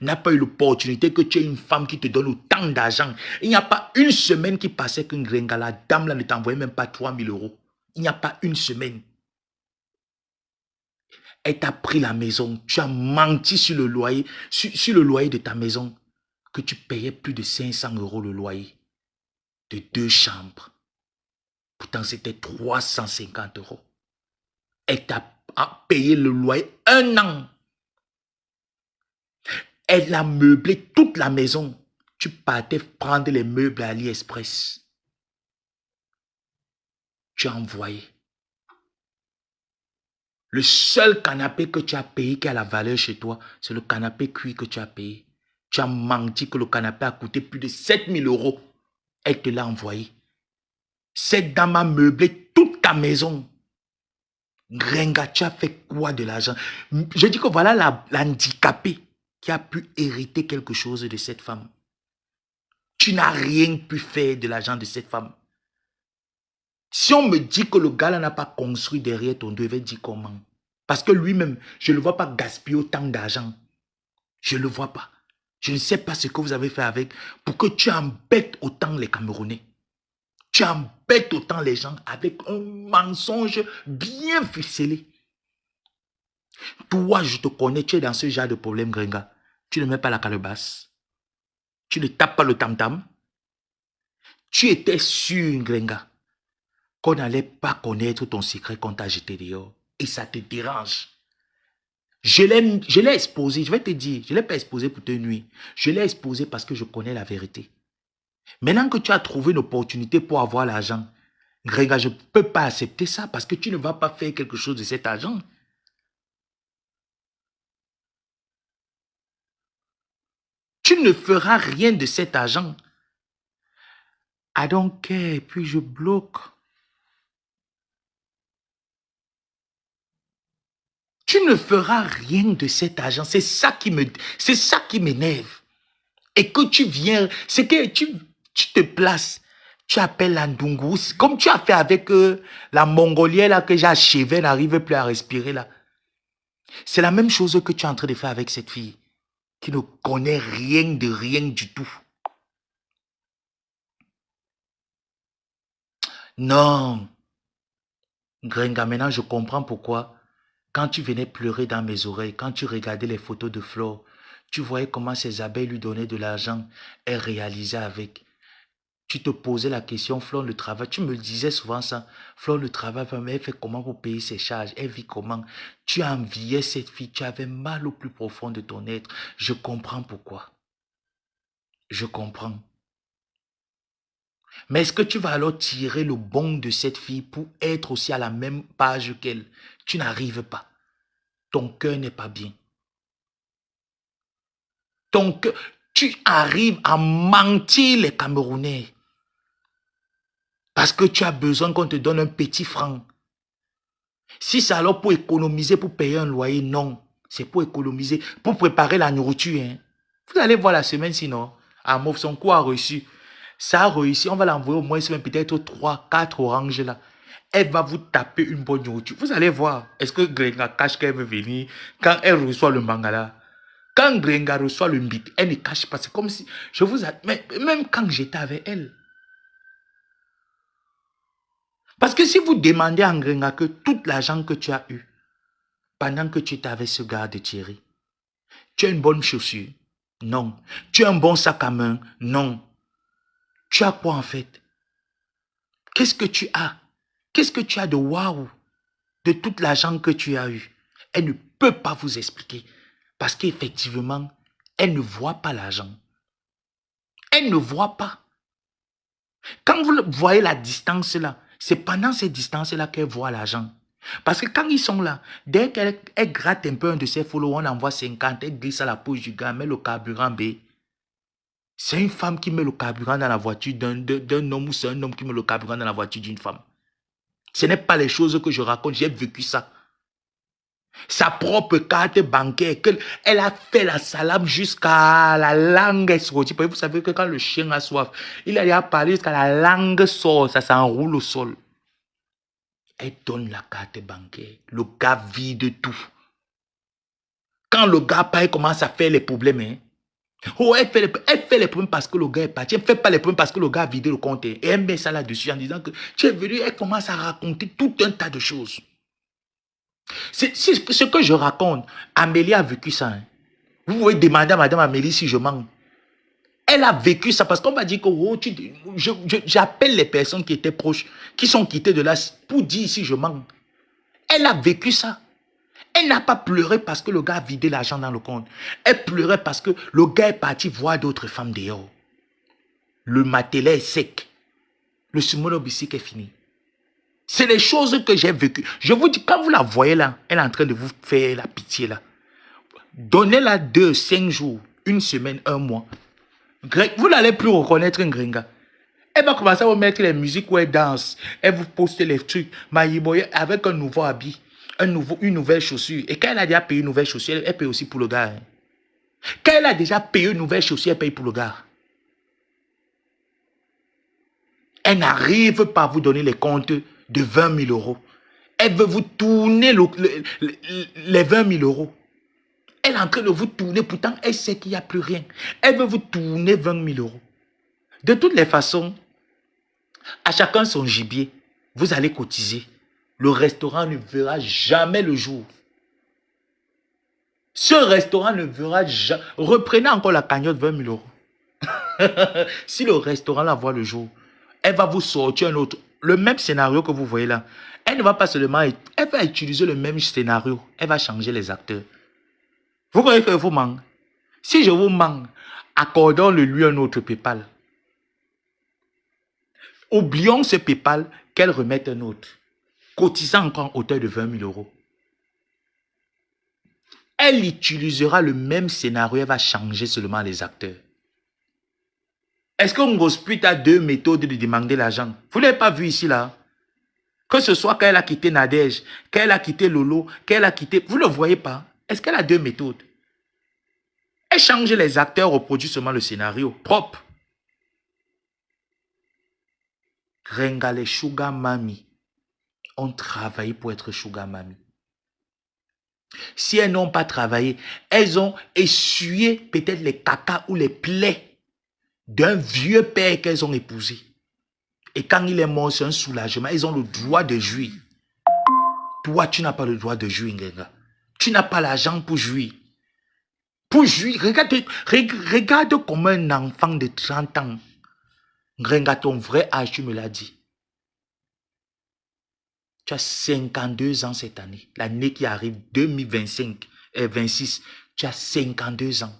n'a pas eu l'opportunité que tu aies une femme qui te donne autant d'argent. Il n'y a pas une semaine qui passait qu'une Ngrenga, la dame là ne t'envoyait même pas 3 000 euros. Il n'y a pas une semaine. Elle t'a pris la maison. Tu as menti sur le loyer, sur le loyer de ta maison, que tu payais plus de 500 euros le loyer de 2 chambres. Pourtant, c'était 350 euros. Elle t'a payé le loyer 1 an. Elle a meublé toute la maison. Tu partais prendre les meubles à AliExpress. Tu as envoyé. Le seul canapé que tu as payé qui a la valeur chez toi, c'est le canapé cuit que tu as payé. Tu as menti que le canapé a coûté plus de 7 000 euros. Elle te l'a envoyé. Cette dame a meublé toute ta maison. Ngrenga, tu as fait quoi de l'argent? Je dis que voilà l'handicapé qui a pu hériter quelque chose de cette femme. Tu n'as rien pu faire de l'argent de cette femme. Si on me dit que le gars là n'a pas construit derrière ton dos, il va dire comment? Parce que lui-même, je ne le vois pas gaspiller autant d'argent. Je ne le vois pas. Je ne sais pas ce que vous avez fait avec pour que tu embêtes autant les Camerounais. Tu embêtes autant les gens avec un mensonge bien ficelé. Toi, je te connais, tu es dans ce genre de problème, Gringa. Tu ne mets pas la calebasse. Tu ne tapes pas le tam-tam. Tu étais sûr, Gringa, qu'on n'allait pas connaître ton secret qu'on t'a jeté dehors. Et ça te dérange. Je l'ai exposé, je vais te dire, je ne l'ai pas exposé pour te nuire. Je l'ai exposé parce que je connais la vérité. Maintenant que tu as trouvé une opportunité pour avoir l'argent, Gréga, je ne peux pas accepter ça parce que tu ne vas pas faire quelque chose de cet argent. Tu ne feras rien de cet argent. I don't care, puis je bloque. Tu ne feras rien de cet argent. C'est ça qui m'énerve. Et que tu viens, c'est que tu te places, tu appelles la Ndungu, comme tu as fait avec la Mongolienne là que j'ai achevé, n'arrive plus à respirer là. C'est la même chose que tu es en train de faire avec cette fille qui ne connaît rien de rien du tout. Non. Gringa, maintenant je comprends pourquoi. Quand tu venais pleurer dans mes oreilles, quand tu regardais les photos de Flore, tu voyais comment ces abeilles lui donnaient de l'argent, elle réalisait avec. Tu te posais la question, Flore le travail, tu me le disais souvent ça, Flore le travail, mais elle fait comment pour payer ses charges, elle vit comment? Tu enviais cette fille, tu avais mal au plus profond de ton être. Je comprends pourquoi. Je comprends. Mais est-ce que tu vas alors tirer le bon de cette fille pour être aussi à la même page qu'elle? Tu n'arrives pas. Ton cœur n'est pas bien. Ton cœur, tu arrives à mentir les Camerounais. Parce que tu as besoin qu'on te donne un petit franc. Si c'est alors pour économiser, pour payer un loyer, non. C'est pour économiser, pour préparer la nourriture. Hein. Vous allez voir la semaine sinon. Ah, Mouf, son coup a reçu. Ça a réussi. On va l'envoyer au moins peut-être 3, 4 oranges là. Elle va vous taper une bonne nourriture. Vous allez voir. Est-ce que Grenga cache qu'elle veut venir quand elle reçoit le mangala? Quand Grenga reçoit le mbit, elle ne cache pas. C'est comme si... Mais même quand j'étais avec elle. Parce que si vous demandez à Grenga que tout l'argent que tu as eu, pendant que tu étais avec ce gars de Thierry, tu as une bonne chaussure? Non. Tu as un bon sac à main? Non. Tu as quoi en fait? Qu'est-ce que tu as? Qu'est-ce que tu as de waouh de tout l'argent que tu as eu? Elle ne peut pas vous expliquer. Parce qu'effectivement, elle ne voit pas l'argent. Elle ne voit pas. Quand vous voyez la distance là, c'est pendant cette distance-là qu'elle voit l'argent. Parce que quand ils sont là, dès qu'elle gratte un peu un de ses followers, on envoie 50, elle glisse à la poche du gars, met le carburant B. C'est une femme qui met le carburant dans la voiture d'un homme ou c'est un homme qui met le carburant dans la voiture d'une femme. Ce n'est pas les choses que je raconte, j'ai vécu ça. Sa propre carte bancaire, elle a fait la salade jusqu'à la langue est sortie. Vous savez que quand le chien a soif, il a parlé jusqu'à la langue sort, ça s'enroule au sol. Elle donne la carte bancaire. Le gars vide tout. Quand le gars paye, commence à faire les problèmes. Hein? Oh, elle fait les problèmes parce que le gars est parti. Elle ne fait pas les problèmes parce que le gars a vidé le compte. Et elle met ça là-dessus en disant que tu es venu, elle commence à raconter tout un tas de choses. C'est ce que je raconte. Amélie a vécu ça. Hein. Vous pouvez demander à madame Amélie si je mens. Elle a vécu ça parce qu'on m'a dit que oh, j'appelle les personnes qui étaient proches, qui sont quittées de là pour dire si je mens. Elle a vécu ça. Elle n'a pas pleuré parce que le gars a vidé l'argent dans le compte. Elle pleurait parce que le gars est parti voir d'autres femmes dehors. Le matelas est sec. Le sumono bicycle est fini. C'est les choses que j'ai vécues. Je vous dis, quand vous la voyez là, elle est en train de vous faire la pitié là. Donnez-la 2, 5 jours, une semaine, un mois. Vous n'allez plus reconnaître un gringa. Elle va commencer à vous mettre les musiques où elle danse. Elle vous poste les trucs. Maïboye avec un nouveau habit. Une nouvelle chaussure. Et quand elle a déjà payé une nouvelle chaussure, elle paye aussi pour le gars. Hein. Quand elle a déjà payé une nouvelle chaussure, elle paye pour le gars. Elle n'arrive pas à vous donner les comptes de 20 000 euros. Elle veut vous tourner les 20 000 euros. Elle est en train de vous tourner, pourtant elle sait qu'il n'y a plus rien. Elle veut vous tourner 20 000 euros. De toutes les façons, à chacun son gibier, vous allez cotiser. Le restaurant ne verra jamais le jour. Ce restaurant ne verra jamais... Reprenez encore la cagnotte 20 000 euros. Si le restaurant la voit le jour, elle va vous sortir un autre. Le même scénario que vous voyez là. Elle ne va pas seulement... Elle va utiliser le même scénario. Elle va changer les acteurs. Vous croyez que je vous manque? Si je vous manque, accordons-le lui un autre PayPal. Oublions ce PayPal, qu'elle remette un autre. Cotisant encore en hauteur de 20 000 euros. Elle utilisera le même scénario, elle va changer seulement les acteurs. Est-ce que Ngosprit a deux méthodes de demander l'argent? Vous ne l'avez pas vu ici là? Que ce soit quand elle a quitté Nadège, quand elle a quitté Lolo, quand elle a quitté... Vous ne le voyez pas? Est-ce qu'elle a deux méthodes? Elle change les acteurs, reproduit seulement le scénario propre. Renga, les sugar mami ont travaillé pour être sugar mami. Si elles n'ont pas travaillé, elles ont essuyé peut-être les caca ou les plaies d'un vieux père qu'elles ont épousé. Et quand il est mort, c'est un soulagement. Ils ont le droit de jouir. Toi, tu n'as pas le droit de jouir, Ngenga. Tu n'as pas l'argent pour jouir. Pour jouir, regarde comme un enfant de 30 ans. Ngenga, ton vrai âge, tu me l'as dit. Tu as 52 ans cette année. L'année qui arrive, 2025 et 26, tu as 52 ans.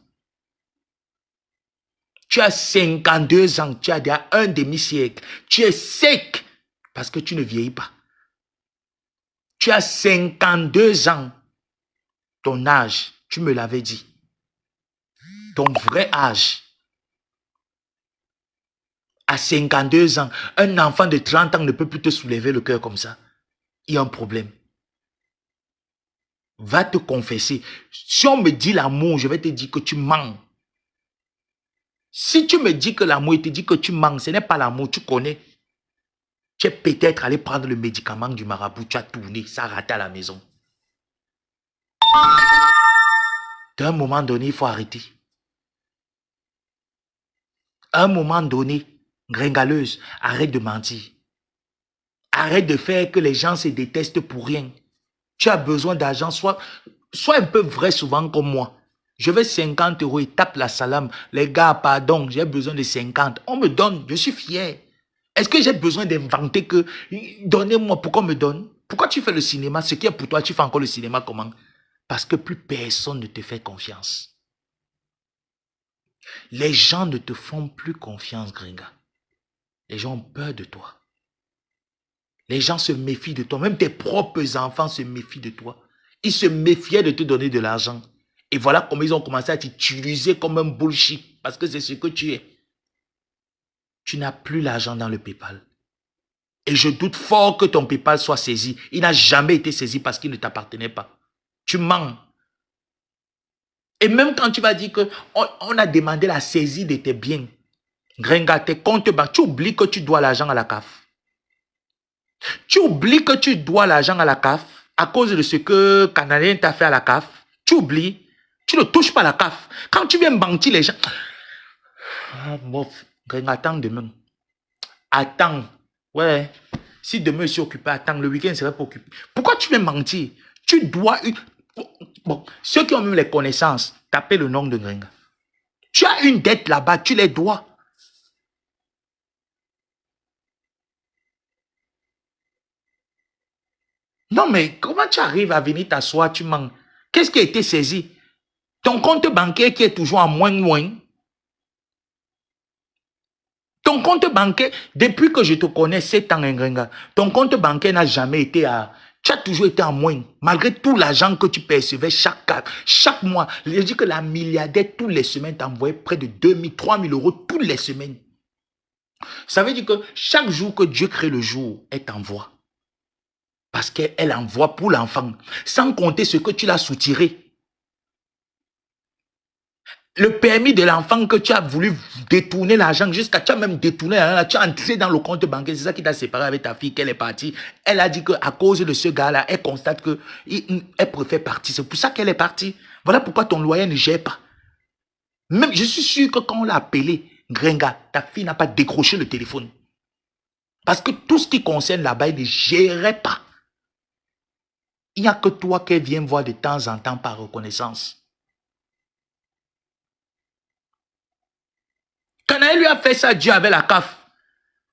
Tu as 52 ans, tu as déjà un demi-siècle. Tu es sec parce que tu ne vieillis pas. Tu as 52 ans. Ton âge, tu me l'avais dit. Ton vrai âge. À 52 ans, un enfant de 30 ans ne peut plus te soulever le cœur comme ça. Il y a un problème. Va te confesser. Si on me dit l'amour, je vais te dire que tu mens. Si tu me dis que l'amour, je te dis que tu mens, ce n'est pas l'amour, tu connais. Tu es peut-être allé prendre le médicament du marabout, tu as tourné, ça a raté à la maison. À un moment donné, il faut arrêter. À un moment donné, gringaleuse, arrête de mentir. Arrête de faire que les gens se détestent pour rien. Tu as besoin d'argent, sois un peu vrai souvent comme moi. Je veux 50 euros et tape la salame. Les gars, pardon, j'ai besoin de 50. On me donne, je suis fier. Est-ce que j'ai besoin d'inventer que... Donnez-moi, pourquoi on me donne? Pourquoi tu fais le cinéma? Ce qui est pour toi, tu fais encore le cinéma comment? Parce que plus personne ne te fait confiance. Les gens ne te font plus confiance, Gringa. Les gens ont peur de toi. Les gens se méfient de toi. Même tes propres enfants se méfient de toi. Ils se méfiaient de te donner de l'argent. Et voilà comment ils ont commencé à t'utiliser comme un bullshit. Parce que c'est ce que tu es. Tu n'as plus l'argent dans le PayPal. Et je doute fort que ton PayPal soit saisi. Il n'a jamais été saisi parce qu'il ne t'appartenait pas. Tu mens. Et même quand tu vas dire qu'on a demandé la saisie de tes biens, Gringa, tes comptes bancaires, tu oublies que tu dois l'argent à la CAF. Tu oublies que tu dois l'argent à la CAF à cause de ce que Canadien t'a fait à la CAF. Tu oublies. Tu ne touches pas à la CAF. Quand tu viens mentir les gens... Ah, bof. Gringa, attends demain. Attends. Ouais. Si demain je suis occupé, attends. Le week-end serait pas occupé. Pourquoi tu viens mentir? Tu dois... Bon, ceux qui ont même les connaissances, tapez le nom de Gringa. Tu as une dette là-bas, tu les dois. Non, mais comment tu arrives à venir t'asseoir, tu mens? Qu'est-ce qui a été saisi? Ton compte bancaire qui est toujours en moins. Ton compte bancaire, depuis que je te connais 7 ans, Gringa, ton compte bancaire n'a jamais été à... Tu as toujours été en moins. Malgré tout l'argent que tu percevais chaque mois. Je dis que la milliardaire, toutes les semaines, t'envoyait près de 2 000, 3 000 euros toutes les semaines. Ça veut dire que chaque jour que Dieu crée le jour, elle t'envoie. Parce qu'elle envoie pour l'enfant. Sans compter ce que tu l'as soutiré. Le permis de l'enfant que tu as voulu détourner l'argent jusqu'à, tu as même détourné l'argent, tu as entré dans le compte bancaire, c'est ça qui t'a séparé avec ta fille, qu'elle est partie. Elle a dit qu'à cause de ce gars-là, elle constate qu'elle préfère partir. C'est pour ça qu'elle est partie. Voilà pourquoi ton loyer ne gère pas. Même, je suis sûr que quand on l'a appelé, Gringa, ta fille n'a pas décroché le téléphone. Parce que tout ce qui concerne là-bas, il ne gérait pas. Il n'y a que toi qu'elle vient voir de temps en temps par reconnaissance. Quand elle lui a fait ça, Dieu avait la CAF.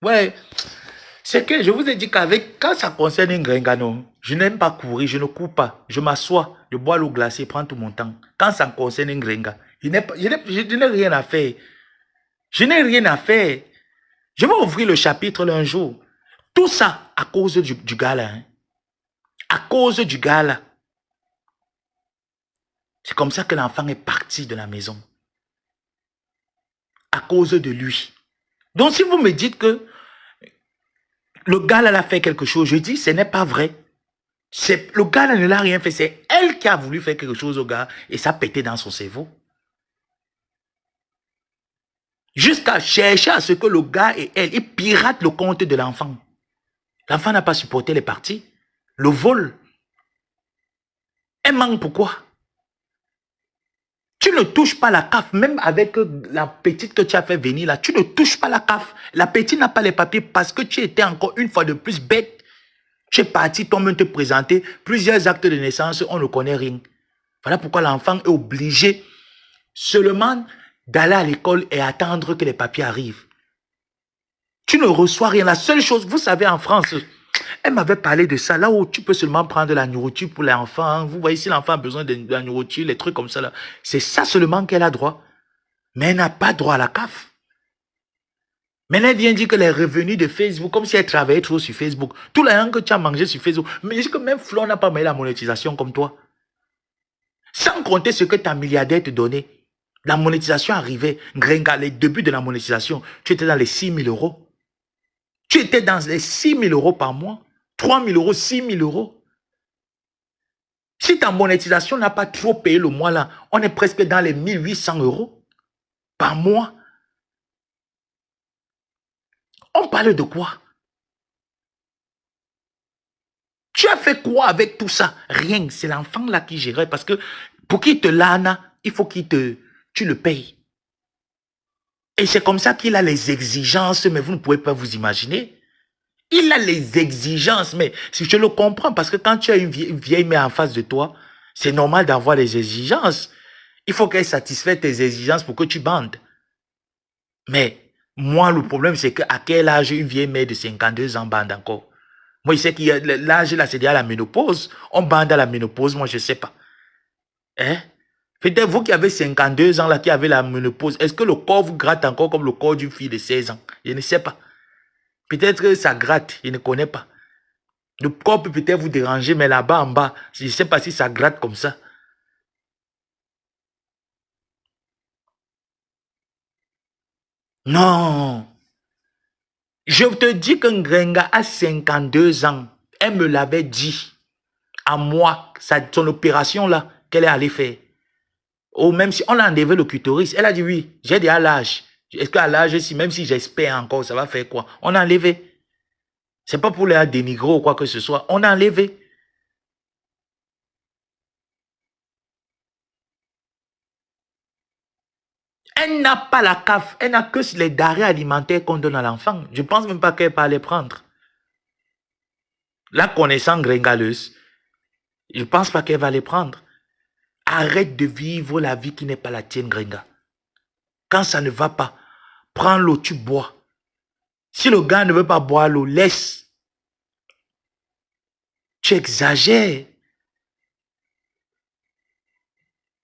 Ouais, c'est que je vous ai dit quand ça concerne un Gringano, je n'aime pas courir, je ne cours pas. Je m'assois, je bois l'eau glacée, prends tout mon temps. Quand ça concerne un Gringa, je n'ai rien à faire. Je n'ai rien à faire. Je vais ouvrir le chapitre là un jour. Tout ça à cause du gars là. Hein. À cause du gars là. C'est comme ça que l'enfant est parti de la maison. À cause de lui. Donc si vous me dites que le gars là a fait quelque chose, je dis ce n'est pas vrai. Le gars là ne l'a rien fait. C'est elle qui a voulu faire quelque chose au gars et ça a pété dans son cerveau. Jusqu'à chercher à ce que le gars et elle, ils piratent le compte de l'enfant. L'enfant n'a pas supporté les parties. Le vol. Elle manque pourquoi? Tu ne touches pas la CAF, même avec la petite que tu as fait venir là, tu ne touches pas la CAF. La petite n'a pas les papiers parce que tu étais encore une fois de plus bête. Tu es parti toi-même te présenter, plusieurs actes de naissance, on ne connaît rien. Voilà pourquoi l'enfant est obligé seulement d'aller à l'école et attendre que les papiers arrivent. Tu ne reçois rien. La seule chose, vous savez, en France, elle m'avait parlé de ça, là où tu peux seulement prendre la nourriture pour l'enfant. Hein. Vous voyez, si l'enfant a besoin de la nourriture, les trucs comme ça, là, c'est ça seulement qu'elle a droit. Mais elle n'a pas droit à la CAF. Mais elle vient dire que les revenus de Facebook, comme si elle travaillait trop sur Facebook, tout l'argent que tu as mangé sur Facebook, mais je dis que même Flo n'a pas mis la monétisation comme toi. Sans compter ce que ta milliardaire te donnait. La monétisation arrivait, Gringa, les débuts de la monétisation, tu étais dans les 6 000 euros. Tu étais dans les 6 000 euros par mois. 3 000 euros, 6 000 euros. Si ta monétisation n'a pas trop payé le mois là, on est presque dans les 1 800 euros par mois. On parle de quoi? Tu as fait quoi avec tout ça? Rien. C'est l'enfant là qui gérait parce que pour qu'il te lâne, il faut tu le payes. Et c'est comme ça qu'il a les exigences, mais vous ne pouvez pas vous imaginer. Il a les exigences, mais si je le comprends, parce que quand tu as une vieille mère en face de toi, c'est normal d'avoir les exigences. Il faut qu'elle satisfasse tes exigences pour que tu bandes. Mais moi, le problème, c'est qu'à quel âge une vieille mère de 52 ans bande encore? Moi, je sais que l'âge là, c'est déjà la ménopause. On bande à la ménopause, moi, je ne sais pas. Hein? Peut-être vous qui avez 52 ans là, qui avez la ménopause, est-ce que le corps vous gratte encore comme le corps d'une fille de 16 ans? Je ne sais pas. Peut-être que ça gratte, je ne connais pas. Le corps peut peut-être vous déranger, mais là-bas en bas, je ne sais pas si ça gratte comme ça. Non. Je te dis qu'un Gringa a 52 ans. Elle me l'avait dit. À moi, son opération là, qu'elle est allée faire. Ou même si on a enlevé le clitoris, elle a dit oui, j'ai déjà l'âge. Est-ce qu'à l'âge, même si j'espère encore, ça va faire quoi? On a enlevé. C'est pas pour les dénigrer ou quoi que ce soit. On a enlevé. Elle n'a pas la CAF. Elle n'a que les denrées alimentaires qu'on donne à l'enfant. Je ne pense même pas qu'elle va les prendre. La connaissance gringaleuse, je ne pense pas qu'elle va les prendre. Arrête de vivre la vie qui n'est pas la tienne, Gringa. Quand ça ne va pas, prends l'eau, tu bois. Si le gars ne veut pas boire l'eau, laisse. Tu exagères.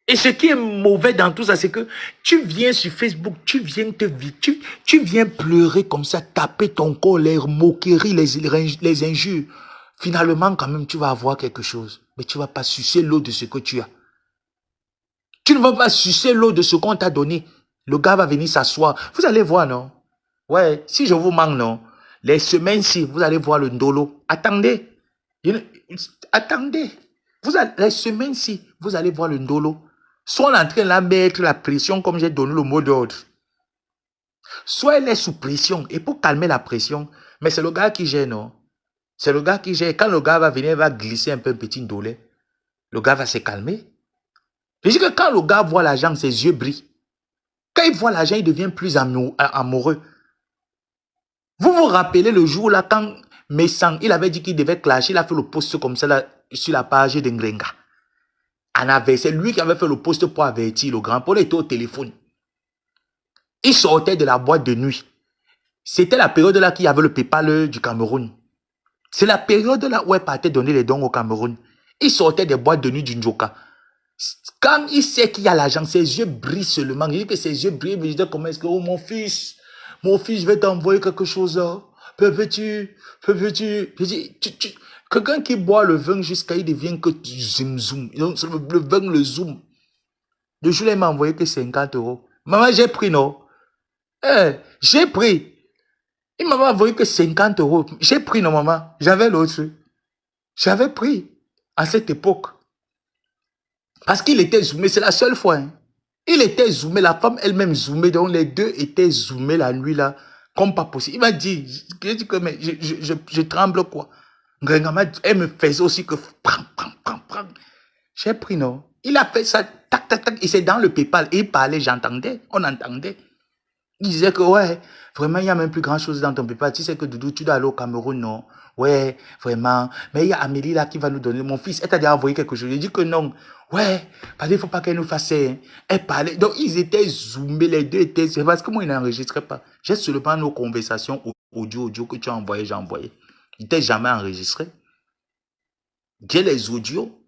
Et ce qui est mauvais dans tout ça, c'est que tu viens sur Facebook, tu viens tu viens pleurer comme ça, taper ton corps, les moqueries, les injures. Finalement, quand même, tu vas avoir quelque chose. Mais tu ne vas pas sucer l'eau de ce que tu as. Tu ne vas pas sucer l'eau de ce qu'on t'a donné. Le gars va venir s'asseoir. Vous allez voir, non? Ouais, si je vous manque, non? Les semaines-ci, vous allez voir le ndolo. Attendez. Attendez. Les semaines-ci, vous allez voir le ndolo. Soit on est en train de la mettre la pression comme j'ai donné le mot d'ordre. Soit elle est sous pression. Et pour calmer la pression, mais c'est le gars qui gère, non? C'est le gars qui gère. Quand le gars va venir, il va glisser un peu un petit dolé. Le gars va se calmer. Je dis que quand le gars voit l'argent, ses yeux brillent. Quand il voit l'argent, il devient plus amoureux. Vous vous rappelez le jour là, quand Messang, il avait dit qu'il devait clasher, il a fait le post comme ça là, sur la page de Ngrenga. C'est lui qui avait fait le post pour avertir le grand. Paul était au téléphone. Il sortait de la boîte de nuit. C'était la période là qu'il y avait le PayPal du Cameroun. C'est la période là où il partait donner les dons au Cameroun. Il sortait des boîtes de nuit du Njoka. Quand il sait qu'il y a l'argent, ses yeux brillent seulement. Il dit que ses yeux brillent, mais je dis comment est-ce que, oh mon fils, je vais t'envoyer quelque chose. Peux-tu. Je dis, quelqu'un qui boit le vin jusqu'à il devient que zoom. Donc, le vin, le zoom. Le jour là, il m'a envoyé que 50 euros. Maman, j'ai pris, non? J'ai pris. Il m'a envoyé que 50 euros. J'ai pris, non, maman. J'avais l'autre. J'avais pris à cette époque. Parce qu'il était zoomé, c'est la seule fois. Hein. Il était zoomé, la femme elle-même zoomée, donc les deux étaient zoomés la nuit là, comme pas possible. Il m'a dit, mais je tremble quoi. Elle me faisait aussi que, j'ai pris non. Il a fait ça, tac, tac, tac, et c'est dans le PayPal. Et il parlait, j'entendais, on entendait. Il disait que, ouais, vraiment, il n'y a même plus grand chose dans ton PayPal. Tu sais que Doudou, tu dois aller au Cameroun, non? Ouais, vraiment. Mais il y a Amélie là qui va nous donner. Mon fils, elle t'a déjà envoyé quelque chose. Il dit que non. Ouais, parce qu'il ne faut pas qu'elle nous fasse. Hein. Elle parlait. Donc, ils étaient zoomés, les deux étaient. C'est parce que moi, ils n'enregistraient pas. J'ai seulement nos conversations audio que tu as envoyé, j'ai envoyé. Ils n'étaient jamais enregistrés. J'ai les audios.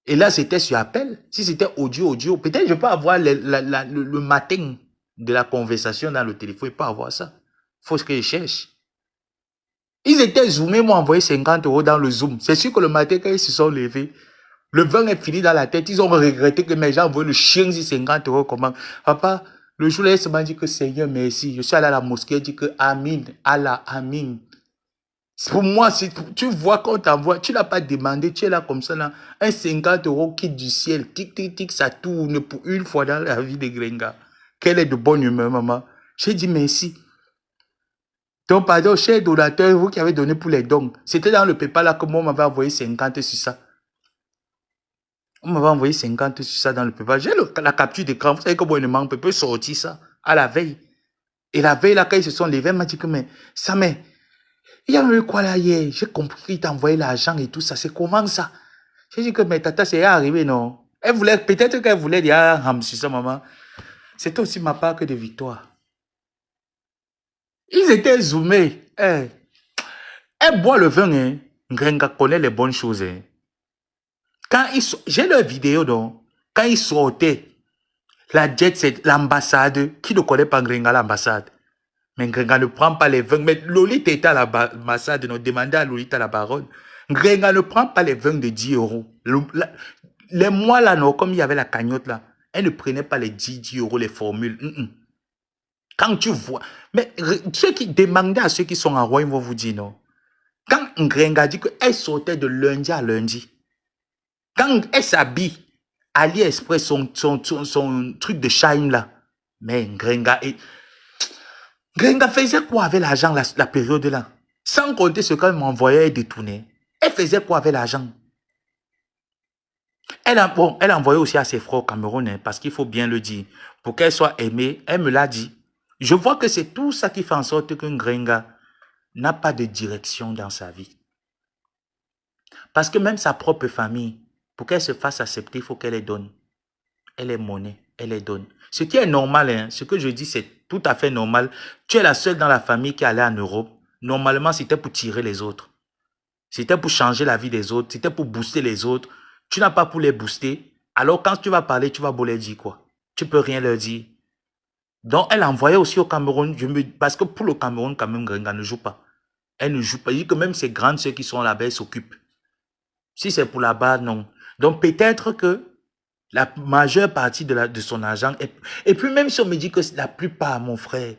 Et là, c'était sur appel. Si c'était audio, peut-être je peux avoir le matin de la conversation dans le téléphone. Je peux avoir ça. Il faut que je cherche. Ils étaient zoomés, m'ont envoyé 50 euros dans le Zoom. C'est sûr que le matin, quand ils se sont levés, le vin est fini dans la tête. Ils ont regretté que mes gens envoient le chien sur 50 euros. Comment? Papa, le jour-là, il m'a dit que Seigneur, merci. Je suis allé à la mosquée, il dit que Amin, Allah, Amin. Pour moi, tu vois qu'on t'envoie, tu n'as pas demandé, tu es là comme ça, là, un 50 euros qui du ciel, tic, tic, tic, ça tourne pour une fois dans la vie de Grenga. Quelle est de bonne humeur, maman? J'ai dit merci. Donc, pardon, cher donateur, vous qui avez donné pour les dons, c'était dans le PayPal là que moi, on m'avait envoyé 50 sur ça. On m'avait envoyé 50 sur ça dans le PayPal. J'ai la capture d'écran. Vous savez comment on peut sortir ça à la veille. Et la veille, là, quand ils se sont levés, elle m'a dit que, mais, ça, mais, il y a eu quoi là hier? J'ai compris qu'il t'a envoyé l'argent et tout ça. C'est comment ça? J'ai dit que, mais tata, c'est arrivé, non? Elle voulait, peut-être qu'elle voulait dire, ah, sur ça, maman. C'était aussi ma part que de victoire. Ils étaient zoomés. Elle boit le vin, hein. Ngrenga connaît les bonnes choses, hein. Quand j'ai leur vidéo, donc, quand ils sortaient, la jet, c'est l'ambassade. Qui ne connaît pas Ngrenga, l'ambassade? Mais Ngrenga ne prend pas les vins. Mais Lolita était à l'ambassade, nous demandait à Lolita la baronne. Ngrenga ne prend pas les vins de 10 euros. Les mois là, non, comme il y avait la cagnotte là, elle ne prenait pas les 10 euros, les formules. Quand tu vois, mais ceux qui demandaient à ceux qui sont en roi, ils vont vous dire non. Quand Ngrenga dit qu'elle sortait de lundi à lundi, quand elle s'habille, AliExpress, son truc de shine là, mais Ngrenga faisait quoi avec l'argent la période là? Sans compter ce qu'elle m'envoyait et détournait. Elle faisait quoi avec l'argent? Elle envoyait aussi à ses frères au Cameroun, hein, parce qu'il faut bien le dire. Pour qu'elle soit aimée, elle me l'a dit. Je vois que c'est tout ça qui fait en sorte qu'un Ngrenga n'a pas de direction dans sa vie. Parce que même sa propre famille, pour qu'elle se fasse accepter, il faut qu'elle les donne. Elle est monnaie, elle les donne. Ce qui est normal, hein, ce que je dis, c'est tout à fait normal. Tu es la seule dans la famille qui allait en Europe. Normalement, c'était pour tirer les autres. C'était pour changer la vie des autres. C'était pour booster les autres. Tu n'as pas pour les booster. Alors, quand tu vas parler, tu vas beau leur dire quoi? Tu peux rien leur dire. Donc, elle envoyait aussi au Cameroun. Parce que pour le Cameroun, quand même, Ngrenga ne joue pas. Elle ne joue pas. Il dit que même ses grandes sœurs qui sont là-bas, elles s'occupent. Si c'est pour là-bas, non. Donc, peut-être que la majeure partie de son argent. Et puis, même si on me dit que la plupart, mon frère,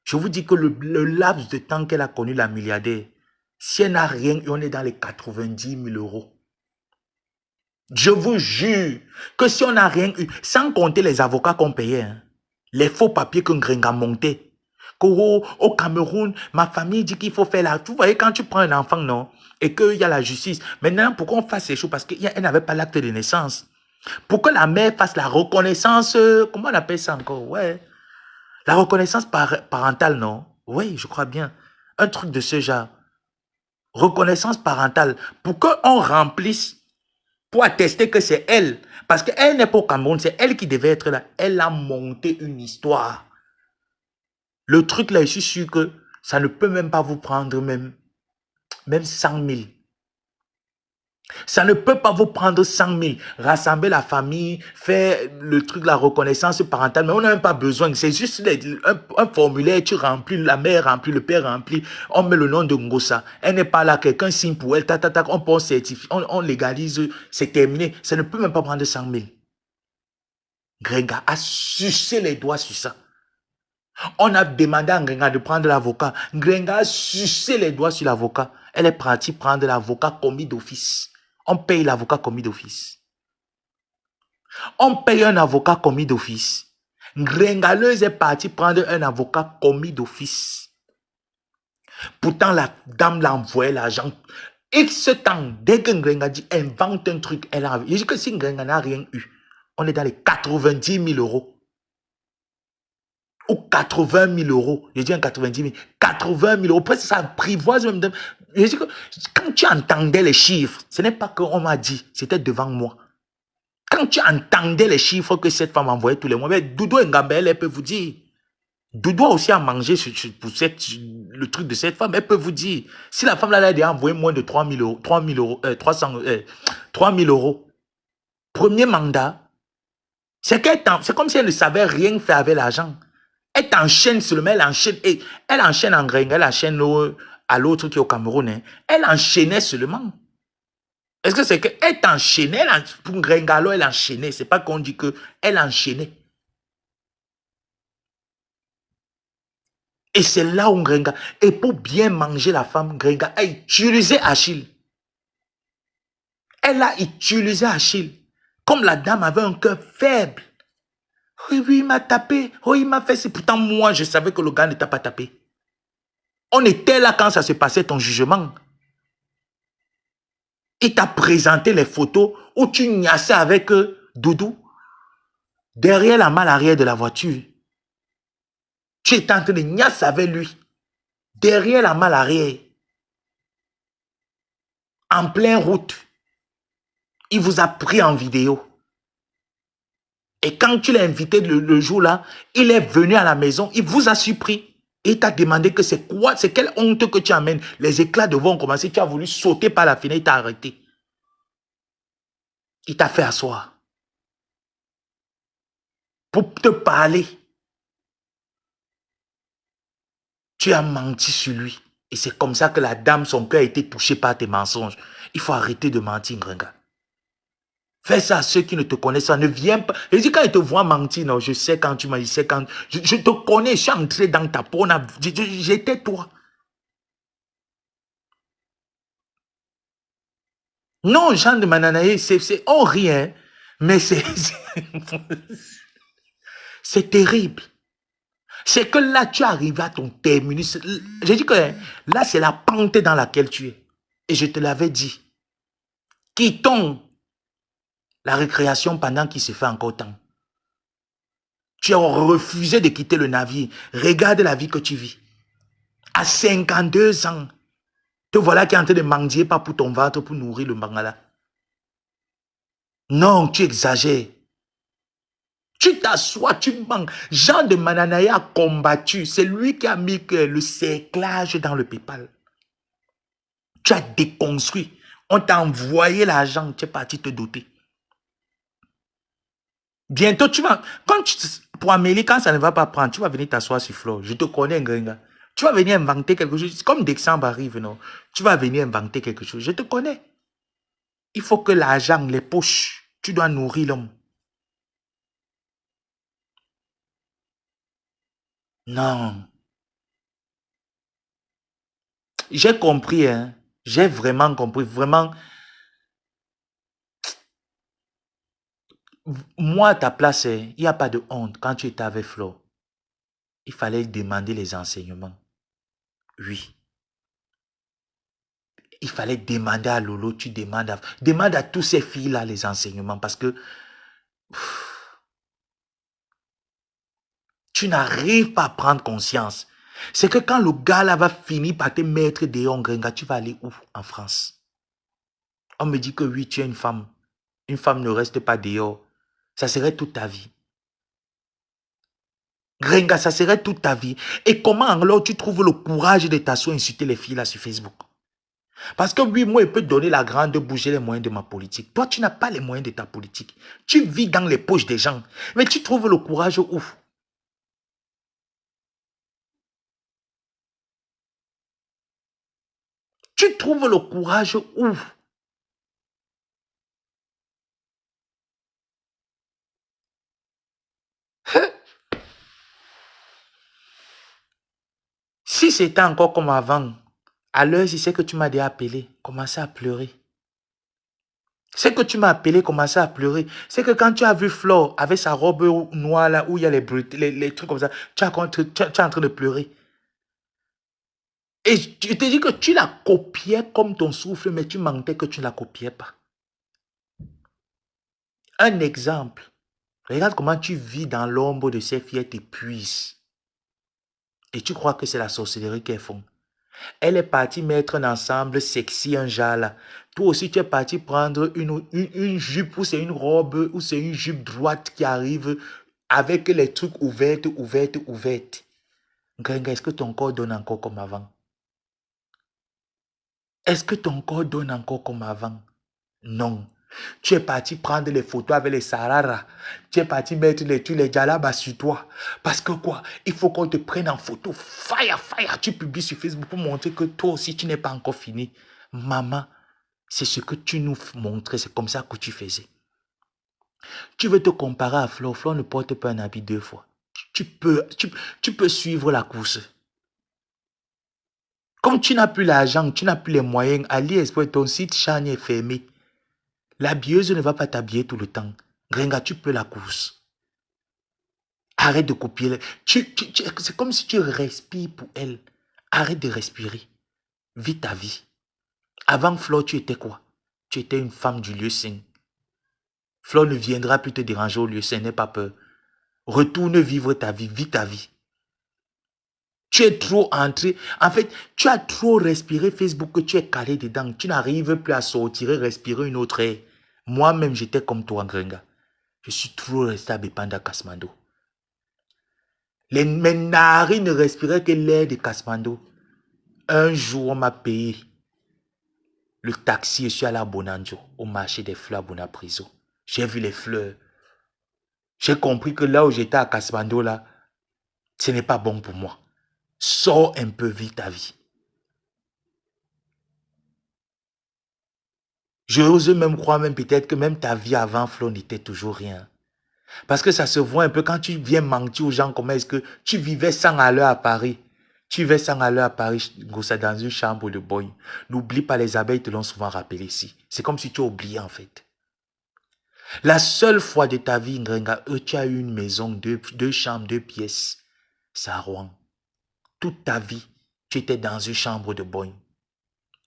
je vous dis que le laps de temps qu'elle a connu la milliardaire, si elle n'a rien, on est dans les 90 000 euros. Je vous jure que si on n'a rien eu, sans compter les avocats qu'on payait, hein, les faux papiers que Ngrenga montait, qu'au Cameroun, ma famille dit qu'il faut faire là. Vous voyez, quand tu prends un enfant, non, et qu'il y a la justice, maintenant, pourquoi on fasse ces choses? Parce qu'elle n'avait pas l'acte de naissance. Pour que la mère fasse la reconnaissance, comment on appelle ça encore? Ouais, la reconnaissance parentale, non? Oui, je crois bien. Un truc de ce genre. Reconnaissance parentale. Pour qu'on remplisse, pour attester que c'est elle. Parce qu'elle n'est pas au Cameroun, c'est elle qui devait être là. Elle a monté une histoire. Le truc là, je suis sûr que ça ne peut même pas vous prendre même 100 000. Ça ne peut pas vous prendre 100 000. Rassembler la famille, faire le truc, la reconnaissance parentale, mais on n'a même pas besoin. C'est juste un formulaire, tu remplis, la mère remplit, le père remplit, on met le nom de Ngosa. Elle n'est pas là, quelqu'un signe pour elle, on peut certifier, on légalise, c'est terminé. Ça ne peut même pas prendre 100 000. Grenga a sucé les doigts sur ça. On a demandé à Ngrenga de prendre l'avocat. Ngrenga a sucé les doigts sur l'avocat. Elle est partie prendre l'avocat commis d'office. On paye l'avocat commis d'office. On paye un avocat commis d'office. Ngrengaleuse est partie prendre un avocat commis d'office. Pourtant, la dame l'a envoyé l'argent. X temps, dès que Ngrenga dit invente un truc, elle a. Je dis que si Ngrenga n'a rien eu, on est dans les 90 000 euros. Ou 80 000 euros. Je dis un 90 000. 80 000 euros. Presque ça apprivoise même. Je dis que quand tu entendais les chiffres, ce n'est pas qu'on m'a dit, c'était devant moi. Quand tu entendais les chiffres que cette femme envoyait tous les mois, mais Doudou Ngambele, elle peut vous dire. Doudou a aussi à manger pour le truc de cette femme. Elle peut vous dire. Si la femme là, elle a envoyé moins de 3 000 euros, 3 000 euros, 3 000 euros, premier mandat, c'est comme si elle ne savait rien faire avec l'argent. Elle t'enchaîne seulement, elle enchaîne en Grenga, elle enchaîne à l'autre qui est au Cameroun. Hein. Elle enchaînait seulement. Est-ce que c'est qu'elle t'enchaînait, pour Grengalo, elle enchaînait. C'est pas qu'on dit que elle enchaînait. Et c'est là où Grenga, et pour bien manger la femme, Grenga a utilisé Achille. Elle a utilisé Achille. Comme la dame avait un cœur faible. Oui, oui, il m'a tapé. Oui, il m'a fait. C'est pourtant moi, je savais que le gars ne t'a pas tapé. On était là quand ça se passait, ton jugement. Il t'a présenté les photos où tu gnassais avec Doudou derrière la malle arrière de la voiture. Tu étais en train de gnasser avec lui derrière la malle arrière en pleine route. Il vous a pris en vidéo. Et quand tu l'as invité le jour-là, il est venu à la maison, il vous a surpris. Et il t'a demandé que c'est quoi, c'est quelle honte que tu amènes. Les éclats de voix ont commencé, tu as voulu sauter par la fenêtre, il t'a arrêté. Il t'a fait asseoir. Pour te parler. Tu as menti sur lui. Et c'est comme ça que la dame, son cœur a été touché par tes mensonges. Il faut arrêter de mentir, Ngrenga. Fais ça à ceux qui ne te connaissent pas. Ne viens pas. Je dis quand ils te voient mentir, non, je sais quand tu m'as dit, je sais quand. Je te connais, je suis entré dans ta peau. J'étais toi. Non, Jean de Mananaï, on rit, hein, mais c'est terrible. C'est que là, tu arrives à ton terminus. J'ai dit que hein, là, c'est la pente dans laquelle tu es. Et je te l'avais dit. Quittons la récréation pendant qu'il se fait encore temps. Tu as refusé de quitter le navire. Regarde la vie que tu vis. À 52 ans, te voilà qui est en train de mendier pas pour ton ventre pour nourrir le mangala. Non, tu exagères. Tu t'assois, tu manques. Jean de Mananaïa a combattu. C'est lui qui a mis le cerclage dans le PayPal. Tu as déconstruit. On t'a envoyé l'argent. Tu es parti te doter. Bientôt, tu vas... pour Amélie, quand ça ne va pas prendre, tu vas venir t'asseoir sur Flo. Je te connais, Ngrenga. Tu vas venir inventer quelque chose. Comme Décembre arrive, non? Tu vas venir inventer quelque chose. Je te connais. Il faut que l'argent, les poches, tu dois nourrir l'homme. Non. J'ai compris, hein. J'ai vraiment compris. Vraiment. Moi, à ta place, il n'y a pas de honte. Quand tu étais avec Flo, il fallait demander les enseignements. Oui. Il fallait demander à Lolo, tu demande à tous ces filles-là les enseignements parce que tu n'arrives pas à prendre conscience. C'est que quand le gars là va finir par te mettre dehors, Gringa, tu vas aller où en France? On me dit que oui, tu es une femme. Une femme ne reste pas dehors. Ça serait toute ta vie. Gringa, ça serait toute ta vie. Et comment alors tu trouves le courage de t'asseoir et insulter les filles là sur Facebook? Parce que oui, moi, je peux donner la grande bouche, j'ai les moyens de ma politique. Toi, tu n'as pas les moyens de ta politique. Tu vis dans les poches des gens. Mais tu trouves le courage où? Tu trouves le courage où? Si c'était encore comme avant, à l'heure, si c'est que tu m'as déjà appelé, commencé à pleurer. C'est que tu m'as appelé, commencé à pleurer. C'est que quand tu as vu Flore avec sa robe noire là, où il y a les trucs comme ça, tu es en train de pleurer. Et je te dis que tu la copiais comme ton souffle, mais tu mentais que tu ne la copiais pas. Un exemple. Regarde comment tu vis dans l'ombre de ces filles, t'épuises. Et tu crois que c'est la sorcellerie qu'elles font. Elle est partie mettre un ensemble sexy, un genre là. Toi aussi, tu es parti prendre une jupe ou c'est une robe ou c'est une jupe droite qui arrive avec les trucs ouverts, ouverts, ouverts. Gringa, est-ce que ton corps donne encore comme avant? Est-ce que ton corps donne encore comme avant? Non. Tu es parti prendre les photos avec les Sarara. Tu es parti mettre les djalabas sur toi. Parce que quoi? Il faut qu'on te prenne en photo. Fire, fire. Tu publies sur Facebook pour montrer que toi aussi, tu n'es pas encore fini. Maman, c'est ce que tu nous montrais. C'est comme ça que tu faisais. Tu veux te comparer à Flo. Flo ne porte pas un habit 2 fois. Tu peux suivre la course. Comme tu n'as plus l'argent, tu n'as plus les moyens, AliExpress, ton site Shine est fermé. L'habilleuse ne va pas t'habiller tout le temps. Gringa, tu peux la course. Arrête de copier. C'est comme si tu respires pour elle. Arrête de respirer. Vis ta vie. Avant Flo, tu étais quoi? Tu étais une femme du lieu saint. Flo ne viendra plus te déranger au lieu saint, n'aie pas peur. Retourne vivre ta vie, vis ta vie. Tu es trop entré. En fait, tu as trop respiré Facebook que tu es calé dedans. Tu n'arrives plus à sortir et respirer une autre air. Moi-même, j'étais comme toi, Gringa. Je suis trop resté à Bepanda Kasmando. Mes narines ne respiraient que l'air de Kasmando. Un jour, on m'a payé le taxi et je suis allé à Bonanjo, au marché des fleurs à Bonapriso. J'ai vu les fleurs. J'ai compris que là où j'étais à Kasmando, là, ce n'est pas bon pour moi. Sors un peu, vis ta vie. J'ose même croire même peut-être que même ta vie avant Flo n'était toujours rien. Parce que ça se voit un peu quand tu viens mentir aux gens comment est-ce que tu vivais 100 à l'heure à Paris. Tu vivais 100 à l'heure à Paris, dans une chambre de boy. N'oublie pas, les abeilles te l'ont souvent rappelé ici. C'est comme si tu as oublié en fait. La seule fois de ta vie, Ngrenga, tu as eu une maison, deux chambres, 2 pièces. C'est à Rouen. Toute ta vie, tu étais dans une chambre de boy.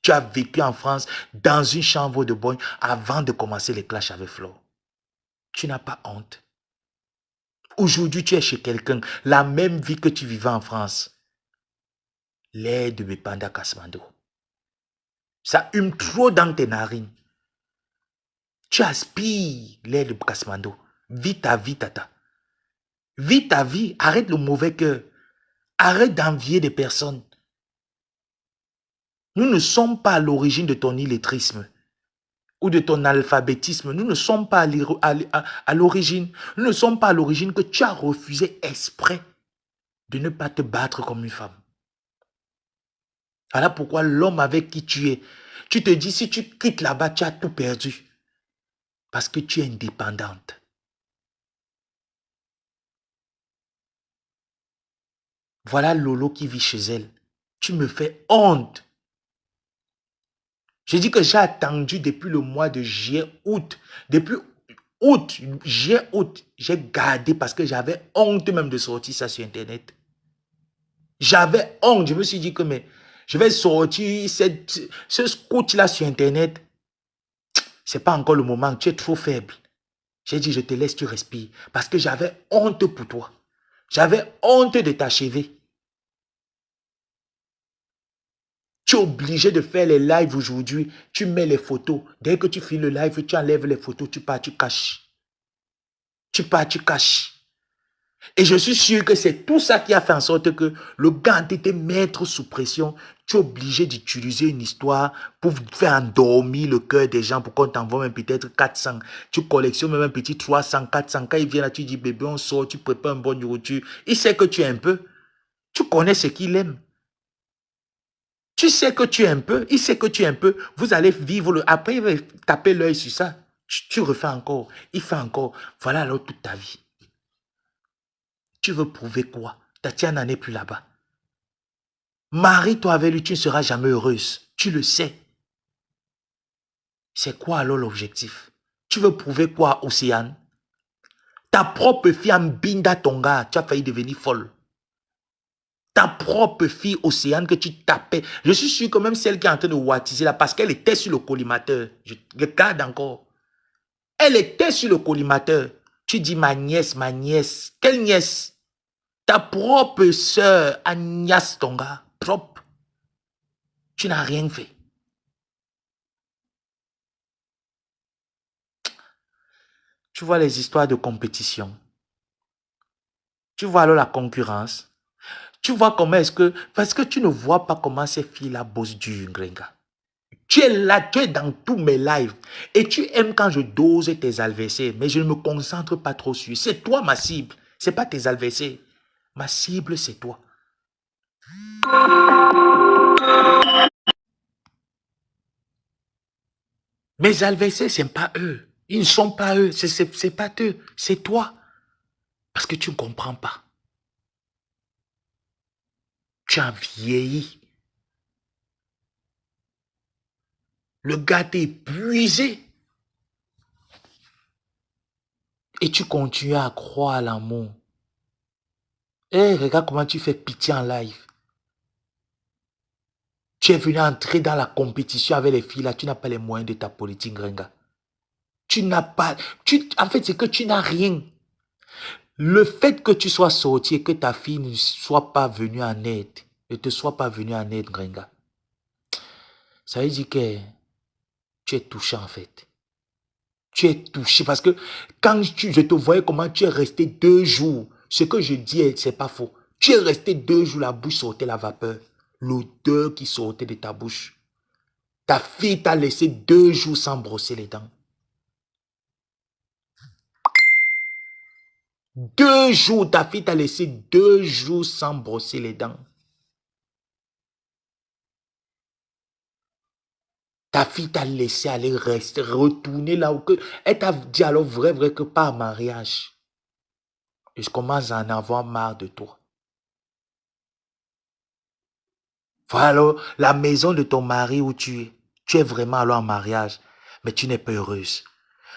Tu as vécu en France dans une chambre de boy avant de commencer les clashs avec Flo. Tu n'as pas honte. Aujourd'hui, tu es chez quelqu'un, la même vie que tu vivais en France. L'air de Bepanda Kasmando. Ça hume trop dans tes narines. Tu aspires l'air de Kasmando. Vis ta vie, tata. Vis ta vie. Arrête le mauvais cœur. Arrête d'envier des personnes. Nous ne sommes pas à l'origine de ton illettrisme ou de ton alphabétisme. Nous ne sommes pas à l'origine. Nous ne sommes pas à l'origine que tu as refusé exprès de ne pas te battre comme une femme. Voilà pourquoi l'homme avec qui tu es, tu te dis si tu quittes là-bas, tu as tout perdu. Parce que tu es indépendante. Voilà Lolo qui vit chez elle. Tu me fais honte. Je dis que j'ai attendu depuis le mois de juillet, août. Depuis J'ai gardé parce que j'avais honte même de sortir ça sur Internet. J'avais honte. Je me suis dit que mais je vais sortir ce scout-là sur Internet. C'est pas encore le moment. Tu es trop faible. J'ai dit, je te laisse, tu respires. Parce que j'avais honte pour toi. J'avais honte de t'achever. Tu es obligé de faire les lives aujourd'hui. Tu mets les photos. Dès que tu finis le live, tu enlèves les photos. Tu pars, tu caches. Tu pars, tu caches. Et je suis sûr que c'est tout ça qui a fait en sorte que le gars était mettre sous pression. Tu es obligé d'utiliser une histoire pour faire endormir le cœur des gens pour qu'on t'envoie même peut-être 400. Tu collectionnes même un petit 300, 400. Quand il vient là, tu dis bébé, on sort, tu prépares un bon nourriture. Il sait que tu es un peu. Tu connais ce qu'il aime. Tu sais que tu es un peu. Il sait que tu es un peu. Vous allez vivre le. Après, il va taper l'œil sur ça. Tu refais encore. Il fait encore. Voilà alors toute ta vie. Tu veux prouver quoi? Tatiana n'est plus là-bas. Marie-toi avec lui, tu ne seras jamais heureuse. Tu le sais. C'est quoi alors l'objectif? Tu veux prouver quoi, Océane? Ta propre fille Mbinda Tonga, tu as failli devenir folle. Ta propre fille Océane que tu tapais. Je suis sûr que même celle qui est en train de wattiser là, parce qu'elle était sur le collimateur. Je regarde encore. Elle était sur le collimateur. Tu dis ma nièce, ma nièce. Quelle nièce? Ta propre sœur Agnès Tonga. Propre. Tu n'as rien fait. Tu vois les histoires de compétition. Tu vois alors la concurrence. Tu vois comment est-ce que... Parce que tu ne vois pas comment ces filles-là bossent du Ngrenga. Tu es là, tu es dans tous mes lives. Et tu aimes quand je dose tes adversaires. Mais je ne me concentre pas trop sur. C'est toi ma cible. Ce n'est pas tes adversaires. Ma cible, c'est toi. Mes adversaires, ce n'est pas eux. Ils ne sont pas eux. C'est pas eux. C'est toi. Parce que tu ne comprends pas. Tu as vieilli. Le gars t'est épuisé. Et tu continues à croire à l'amour. Eh, regarde comment tu fais pitié en live. Tu es venu entrer dans la compétition avec les filles là. Tu n'as pas les moyens de ta politique, Grenga. Tu n'as pas... en fait, c'est que tu n'as rien. Le fait que tu sois sorti et que ta fille ne soit pas venue en aide, ne te soit pas venue en aide, Grenga, ça veut dire que tu es touché en fait. Tu es touché parce que quand je te voyais comment tu es resté 2 jours, ce que je dis, c'est pas faux. Tu es resté 2 jours, la bouche sortait la vapeur. L'odeur qui sortait de ta bouche. Ta fille t'a laissé 2 jours sans brosser les dents. 2 jours, ta fille t'a laissé 2 jours sans brosser les dents. Ta fille t'a laissé aller rester, retourner là où que... Elle t'a dit alors vrai que pas mariage. Et je commence à en avoir marre de toi. Voilà alors la maison de ton mari où tu es. Tu es vraiment alors en mariage. Mais tu n'es pas heureuse.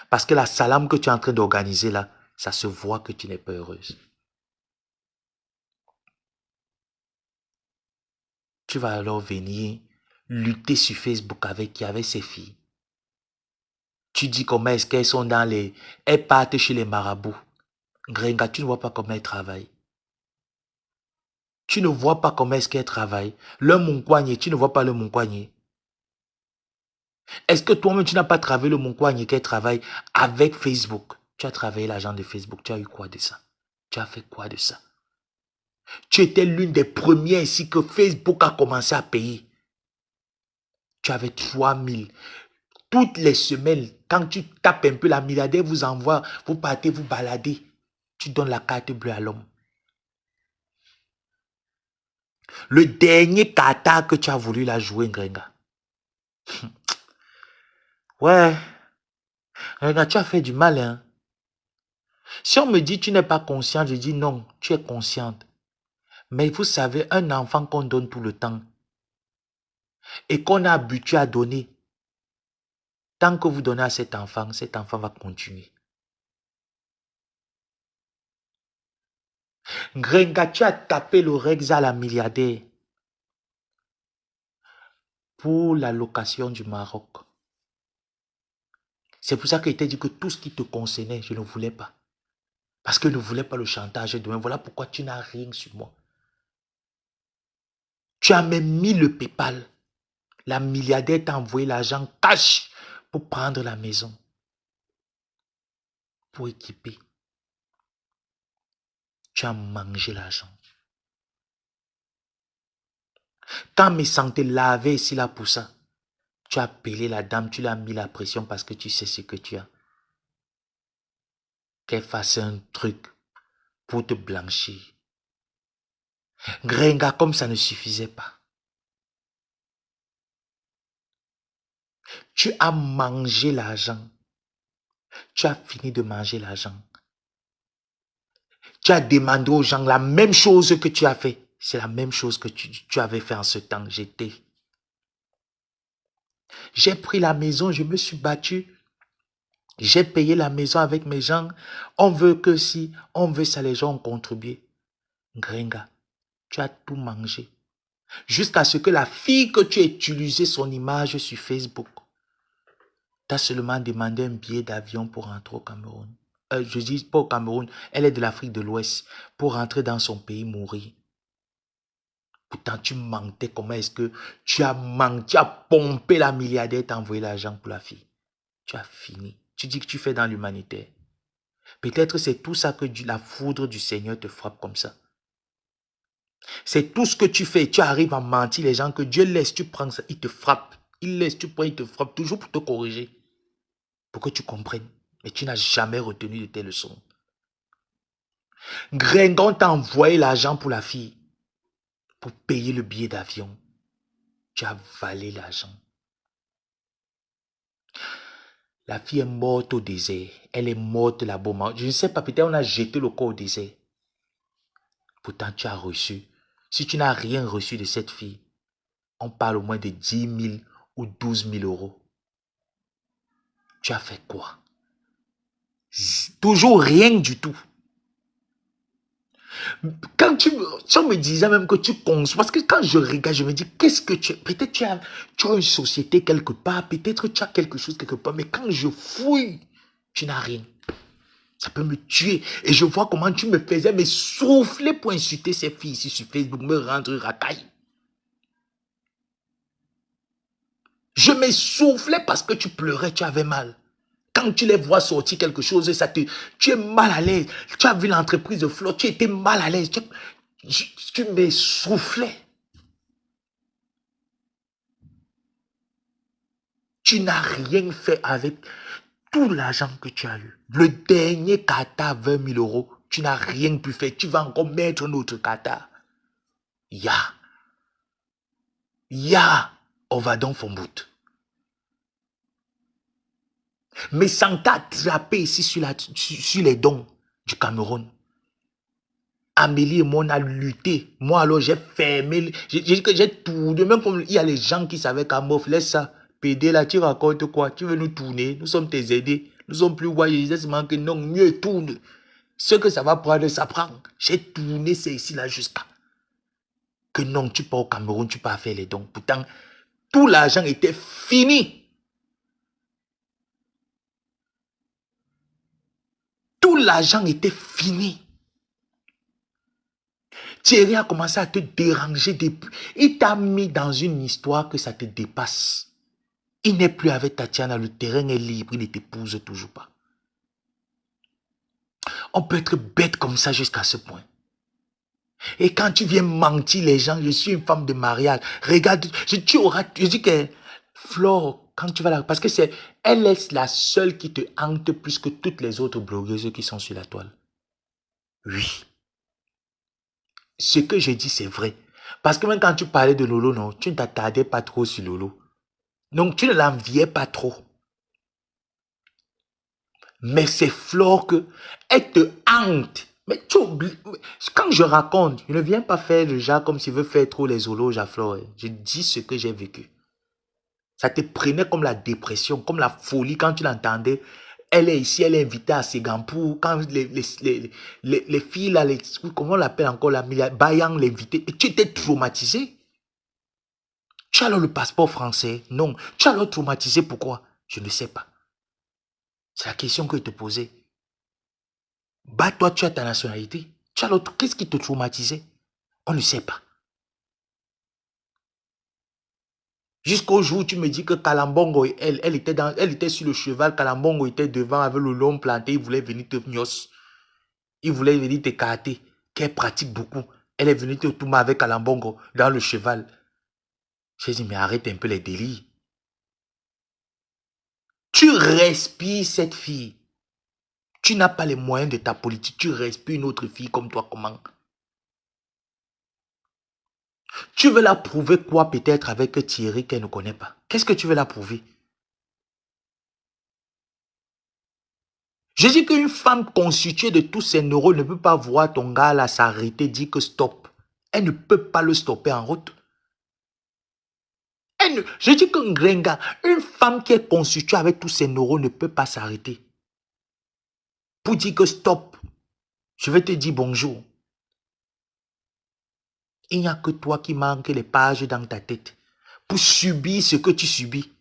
Parce que la salame que tu es en train d'organiser là, ça se voit que tu n'es pas heureuse. Tu vas alors venir lutter sur Facebook avec ses filles. Tu dis comment est-ce qu'elles sont dans les... Elles partent chez les marabouts. Grenga, tu ne vois pas comment elles travaillent. Tu ne vois pas comment est-ce qu'elles travaillent. Le Monkouagné, tu ne vois pas le Monkouagné. Est-ce que toi-même, tu n'as pas travaillé le Monkouagné qu'elle travaille avec Facebook? Tu as travaillé l'agent de Facebook. Tu as eu quoi de ça? Tu as fait quoi de ça? Tu étais l'une des premières ici que Facebook a commencé à payer. Tu avais 3000. Toutes les semaines, quand tu tapes un peu, la milliardaire vous envoie, vous partez vous balader. Tu donnes la carte bleue à l'homme. Le dernier kata que tu as voulu la jouer, Ngrenga. Ouais, Ngrenga, tu as fait du mal, hein. Si on me dit tu n'es pas consciente, je dis non, tu es consciente. Mais vous savez, un enfant qu'on donne tout le temps et qu'on a habitué à donner, tant que vous donnez à cet enfant va continuer. Grenga, tu as tapé l'oreille à la milliardaire pour la location du Maroc. C'est pour ça qu'il t'a dit que tout ce qui te concernait, je ne voulais pas. Parce que je ne voulais pas le chantage demain. Voilà pourquoi tu n'as rien sur moi. Tu as même mis le PayPal. La milliardaire t'a envoyé l'argent cash pour prendre la maison. Pour équiper. Tu as mangé l'argent. Quand mes santé lavait ici là pour ça, tu as appelé la dame, tu lui as mis la pression parce que tu sais ce que tu as. Qu'elle fasse un truc pour te blanchir. Gringa, comme ça ne suffisait pas. Tu as mangé l'argent. Tu as fini de manger l'argent. Tu as demandé aux gens la même chose que tu as fait. C'est la même chose que tu avais fait en ce temps. J'ai pris la maison, je me suis battu. J'ai payé la maison avec mes gens. On veut que si, on veut ça, les gens ont contribué. Gringa, tu as tout mangé. Jusqu'à ce que la fille que tu as utilisé son image sur Facebook, tu as seulement demandé un billet d'avion pour rentrer au Cameroun. Je dis pas au Cameroun, elle est de l'Afrique de l'Ouest, pour rentrer dans son pays mourir. Pourtant, tu mentais. Comment est-ce que tu as menti, tu as pompé la milliardaire, tu as envoyé l'argent pour la fille. Tu as fini. Tu dis que tu fais dans l'humanitaire. Peut-être c'est tout ça que la foudre du Seigneur te frappe comme ça. C'est tout ce que tu fais. Tu arrives à mentir les gens que Dieu laisse, tu prends ça, il te frappe. Il laisse, tu prends, il te frappe toujours pour te corriger. Pour que tu comprennes. Mais tu n'as jamais retenu de tes leçons. Gringon t'a envoyé l'argent pour la fille. Pour payer le billet d'avion. Tu as avalé l'argent. La fille est morte au désert. Elle est morte là-bas. Je ne sais pas, peut-être on a jeté le corps au désert. Pourtant, tu as reçu. Si tu n'as rien reçu de cette fille, on parle au moins de 10 000 ou 12 000 euros. Tu as fait quoi? Toujours rien du tout. Quand on me disait même que tu conçois, parce que quand je regarde, je me dis, qu'est-ce que tu... Peut-être tu as une société quelque part, peut-être tu as quelque chose quelque part, mais quand je fouille, tu n'as rien. Ça peut me tuer. Et je vois comment tu me faisais me souffler pour insulter ces filles ici sur Facebook, me rendre racaille. Je me soufflais parce que tu pleurais, tu avais mal. Quand tu les vois sortir quelque chose, tu es mal à l'aise. Tu as vu l'entreprise de Flo, tu étais mal à l'aise. Tu me soufflais. Tu n'as rien fait avec tout l'argent que tu as eu. Le dernier kata, 20 000 euros, tu n'as rien pu faire. Tu vas encore mettre notre kata. On va donc Fombout. Mais sans t'attraper ici sur les dons du Cameroun. Amélie et moi, on a lutté. Moi, alors, j'ai fermé. J'ai dit que j'ai tourné. Même comme il y a les gens qui savaient qu'à Mof, laisse ça. PD là, tu racontes quoi? Tu veux nous tourner? Nous sommes tes aidés. Nous sommes plus voyés. Je disais seulement que non, mieux tourne. Ce que ça va prendre, ça prend. J'ai tourné, c'est ici là jusqu'à. Que non, tu pars au Cameroun, tu pars faire les dons. Pourtant, tout l'argent était fini. Tout l'argent était fini. Thierry a commencé à te déranger depuis. Il t'a mis dans une histoire que ça te dépasse. Il n'est plus avec Tatiana, le terrain est libre, il ne t'épouse toujours pas. On peut être bête comme ça jusqu'à ce point. Et quand tu viens mentir les gens, je suis une femme de mariage. Regarde, je dis que Flore, quand tu vas là, parce que elle est la seule qui te hante plus que toutes les autres blogueuses qui sont sur la toile. Oui. Ce que je dis, c'est vrai. Parce que même quand tu parlais de Lolo, non, tu ne t'attardais pas trop sur Lolo. Donc, tu ne l'enviais pas trop. Mais c'est Flore que elle te hante. Mais tu oublies. Quand je raconte, je ne viens pas faire le genre comme s'il veut faire trop les hologes à Flore. Je dis ce que j'ai vécu. Ça te prenait comme la dépression, comme la folie quand tu l'entendais. Elle est ici, elle est invitée à Ségampur. Quand les filles, là, comment on l'appelle encore, la Bayang l'invité. Et tu étais traumatisé. Tu as alors le passeport français? Non. Tu as alors traumatisé, pourquoi? Je ne sais pas. C'est la question que je te posais. Bah, toi, tu as ta nationalité. Tu as alors, qu'est-ce qui te traumatisait? On ne sait pas. Jusqu'au jour où tu me dis que Kalambongo, elle était sur le cheval, Kalambongo était devant avec le long planté, il voulait venir te gnos. Il voulait venir te karaté, qu'elle pratique beaucoup. Elle est venue te tourner avec Kalambongo dans le cheval. J'ai dit, mais arrête un peu les délires. Tu respires cette fille. Tu n'as pas les moyens de ta politique. Tu respires une autre fille comme toi, comment? Tu veux la prouver quoi peut-être avec Thierry qu'elle ne connaît pas? Qu'est-ce que tu veux la prouver? Je dis qu'une femme constituée de tous ses neurones ne peut pas voir ton gars là s'arrêter, dire que stop. Elle ne peut pas le stopper en route. Je dis qu'un gringa, une femme qui est constituée avec tous ses neurones ne peut pas s'arrêter. Pour dire que stop, je vais te dire bonjour. Il n'y a que toi qui manques les pages dans ta tête pour subir ce que tu subis.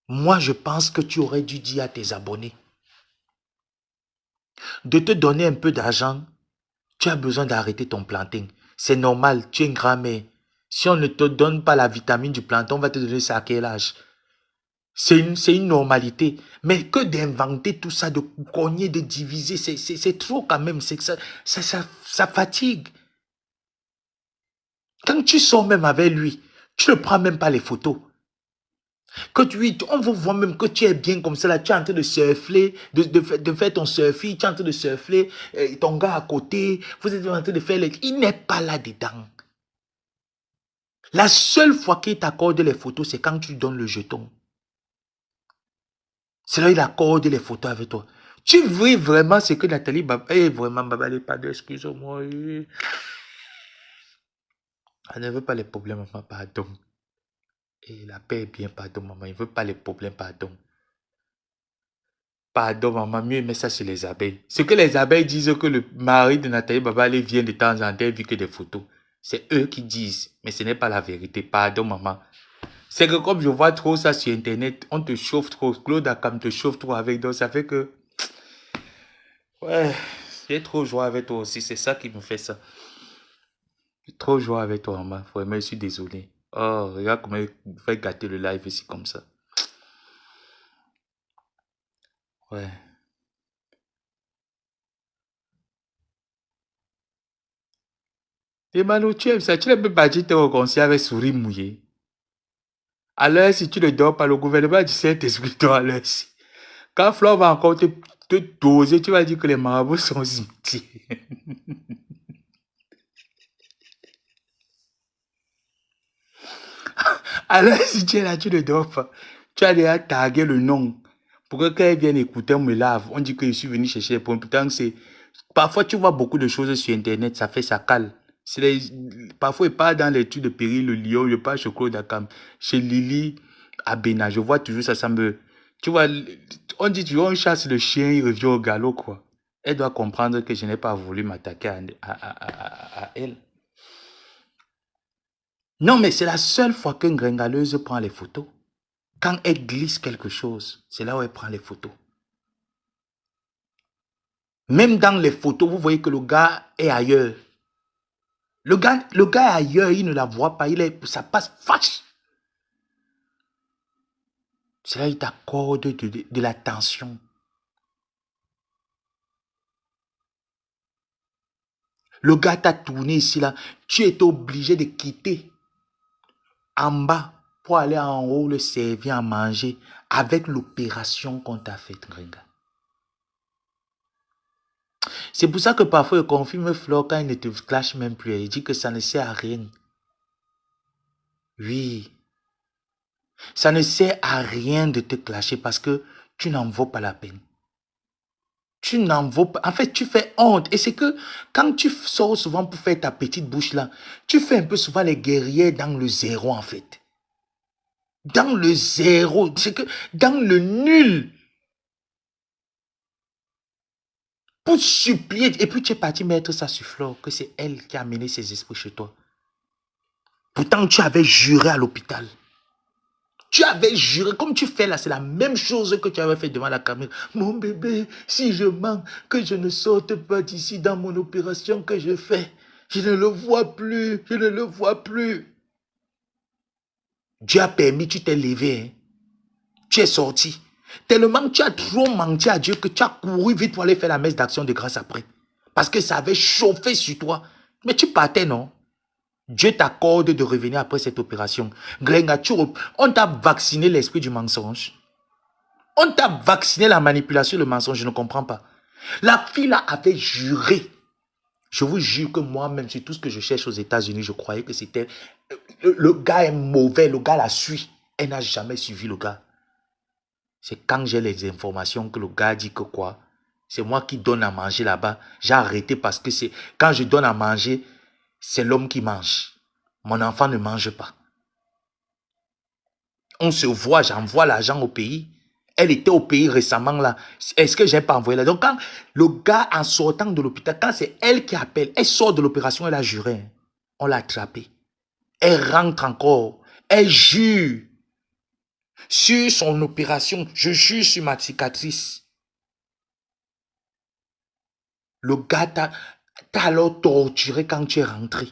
Moi, je pense que tu aurais dû dire à tes abonnés de te donner un peu d'argent. Tu as besoin d'arrêter ton plantain. C'est normal, tu es une grand-mère. Si on ne te donne pas la vitamine du plantain, on va te donner ça à quel âge? C'est une normalité. Mais que d'inventer tout ça, de cogner, de diviser, c'est trop quand même. Ça fatigue. Quand tu sors même avec lui, tu ne prends même pas les photos. On vous voit même que tu es bien comme ça, là, tu es en train de surfer, de faire ton surfing, tu es en train de surfer, ton gars à côté, vous êtes en train de faire Il n'est pas là-dedans. La seule fois qu'il t'accorde les photos, c'est quand tu lui donnes le jeton. C'est là qu'il accorde les photos avec toi. Tu veux vraiment ce que Nathalie Baba... vraiment, Baba, elle pas excuse-moi. Elle ne veut pas les problèmes, maman, pardon. Et la paix est bien, pardon, maman. Il ne veut pas les problèmes, pardon. Pardon, maman, mieux mais ça, c'est les abeilles. Ce que les abeilles disent que le mari de Nathalie Baba vient de temps en temps, vu que des photos. C'est eux qui disent, mais ce n'est pas la vérité. Pardon, maman. C'est que comme je vois trop ça sur Internet, on te chauffe trop. Claude Akam te chauffe trop avec, donc ça fait que... Ouais, j'ai trop joué avec toi aussi, c'est ça qui me fait ça. J'ai trop joué avec toi, maman. Vraiment, je suis désolé. Oh, regarde comment il fait gâter le live ici comme ça. Ouais. Et Manu, tu aimes ça, tu n'as même pas dit te réconcilier avec souris mouillée. Alors, si tu ne dors pas, le gouvernement du Saint-Esprit dort à l'heure. Quand Flore va encore te doser, tu vas dire que les marabouts sont cimetières. Alors, si tu es là, tu ne dors pas. Tu as déjà tagué le nom. Pour que quand elle vienne écouter, on me lave. On dit que je suis venu chercher les points. Pourtant, c'est... Parfois, tu vois beaucoup de choses sur Internet, ça fait ça cale. Parfois, il part dans l'étude de Péril, le lion, il part chez Claude Akam, chez Lily, à Bénin. Je vois toujours ça, ça me... Tu vois, on dit toujours, on chasse le chien, il revient au galop, quoi. Elle doit comprendre que je n'ai pas voulu m'attaquer à elle. Non, mais c'est la seule fois qu'une gringaleuse prend les photos. Quand elle glisse quelque chose, c'est là où elle prend les photos. Même dans les photos, vous voyez que le gars est ailleurs. Le gars est ailleurs, il ne la voit pas, ça passe fâche. C'est là qu'il t'accorde de l'attention. Le gars t'a tourné ici, là. Tu es obligé de quitter en bas pour aller en haut le servir à manger avec l'opération qu'on t'a faite, Gringa. C'est pour ça que parfois, il confirme Flore quand il ne te clash même plus. Il dit que ça ne sert à rien. Oui. Ça ne sert à rien de te clasher parce que tu n'en vaux pas la peine. Tu n'en vaux pas. En fait, tu fais honte. Et c'est que quand tu sors souvent pour faire ta petite bouche là, tu fais un peu souvent les guerriers dans le zéro en fait. Dans le zéro. C'est que dans le nul. Pour supplier. Et puis tu es parti mettre ça sur Flore, que c'est elle qui a amené ses esprits chez toi. Pourtant, tu avais juré à l'hôpital. Tu avais juré, comme tu fais là, c'est la même chose que tu avais fait devant la caméra. Mon bébé, si je mens, que je ne sorte pas d'ici dans mon opération que je fais. Je ne le vois plus, je ne le vois plus. Dieu a permis, tu t'es levé, hein. Tu es sorti. Tellement que tu as trop menti à Dieu que tu as couru vite pour aller faire la messe d'action de grâce après. Parce que ça avait chauffé sur toi. Mais tu partais, non? Dieu t'accorde de revenir après cette opération. Grenga, on t'a vacciné l'esprit du mensonge. On t'a vacciné la manipulation, le mensonge, je ne comprends pas. La fille là avait juré. Je vous jure que moi-même, sur tout ce que je cherche aux États-Unis, je croyais que c'était... Le gars est mauvais, le gars la suit. Elle n'a jamais suivi le gars. C'est quand j'ai les informations que le gars dit que quoi? C'est moi qui donne à manger là-bas. J'ai arrêté parce que c'est... Quand je donne à manger, c'est l'homme qui mange. Mon enfant ne mange pas. On se voit, j'envoie l'argent au pays. Elle était au pays récemment là. Est-ce que j'ai pas envoyé là? Donc quand le gars en sortant de l'hôpital, quand c'est elle qui appelle, elle sort de l'opération, elle a juré. On l'a attrapée. Elle rentre encore. Elle jure sur son opération. Je jure sur ma cicatrice. Le gars t'a alors torturé quand tu es rentré.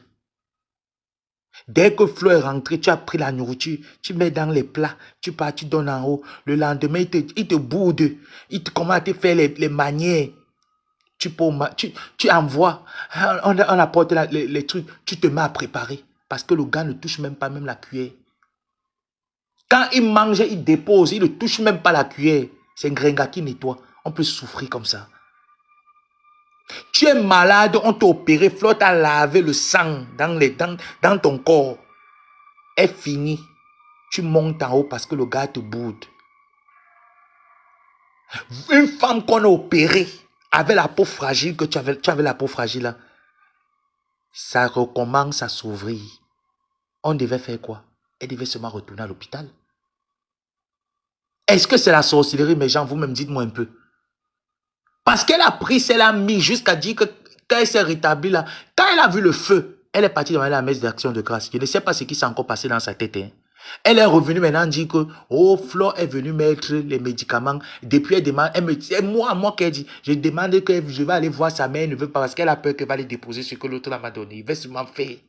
Dès que Flo est rentré, tu as pris la nourriture, tu mets dans les plats, tu pars, tu donnes en haut. Le lendemain, il te boude. Il te commence à te faire les manières. Tu envoies, on apporte les trucs, tu te mets à préparer. Parce que le gars ne touche même pas même la cuillère. Quand il mange, il dépose, il ne touche même pas la cuillère. C'est un gringa qui nettoie. On peut souffrir comme ça. Tu es malade, on t'a opéré, Flo t'a lavé le sang dans ton corps. Est fini. Tu montes en haut parce que le gars te boude. Une femme qu'on a opérée avec la peau fragile, que tu avais la peau fragile là, ça recommence à s'ouvrir. On devait faire quoi? Elle devait seulement retourner à l'hôpital. Est-ce que c'est la sorcellerie, mes gens? Vous-même, dites-moi un peu. Parce qu'elle a pris, elle a mis jusqu'à dire que quand elle s'est rétablie là, quand elle a vu le feu, elle est partie dans la messe d'action de grâce. Je ne sais pas ce qui s'est encore passé dans sa tête. Hein. Elle est revenue maintenant dire que, oh, Flo est venue mettre les médicaments. Depuis, elle demande, elle me dit, moi qu'elle dit, je demande que je vais aller voir sa mère, elle ne veut pas parce qu'elle a peur qu'elle va les déposer ce que l'autre m'a donné. Il va sûrement faire. Et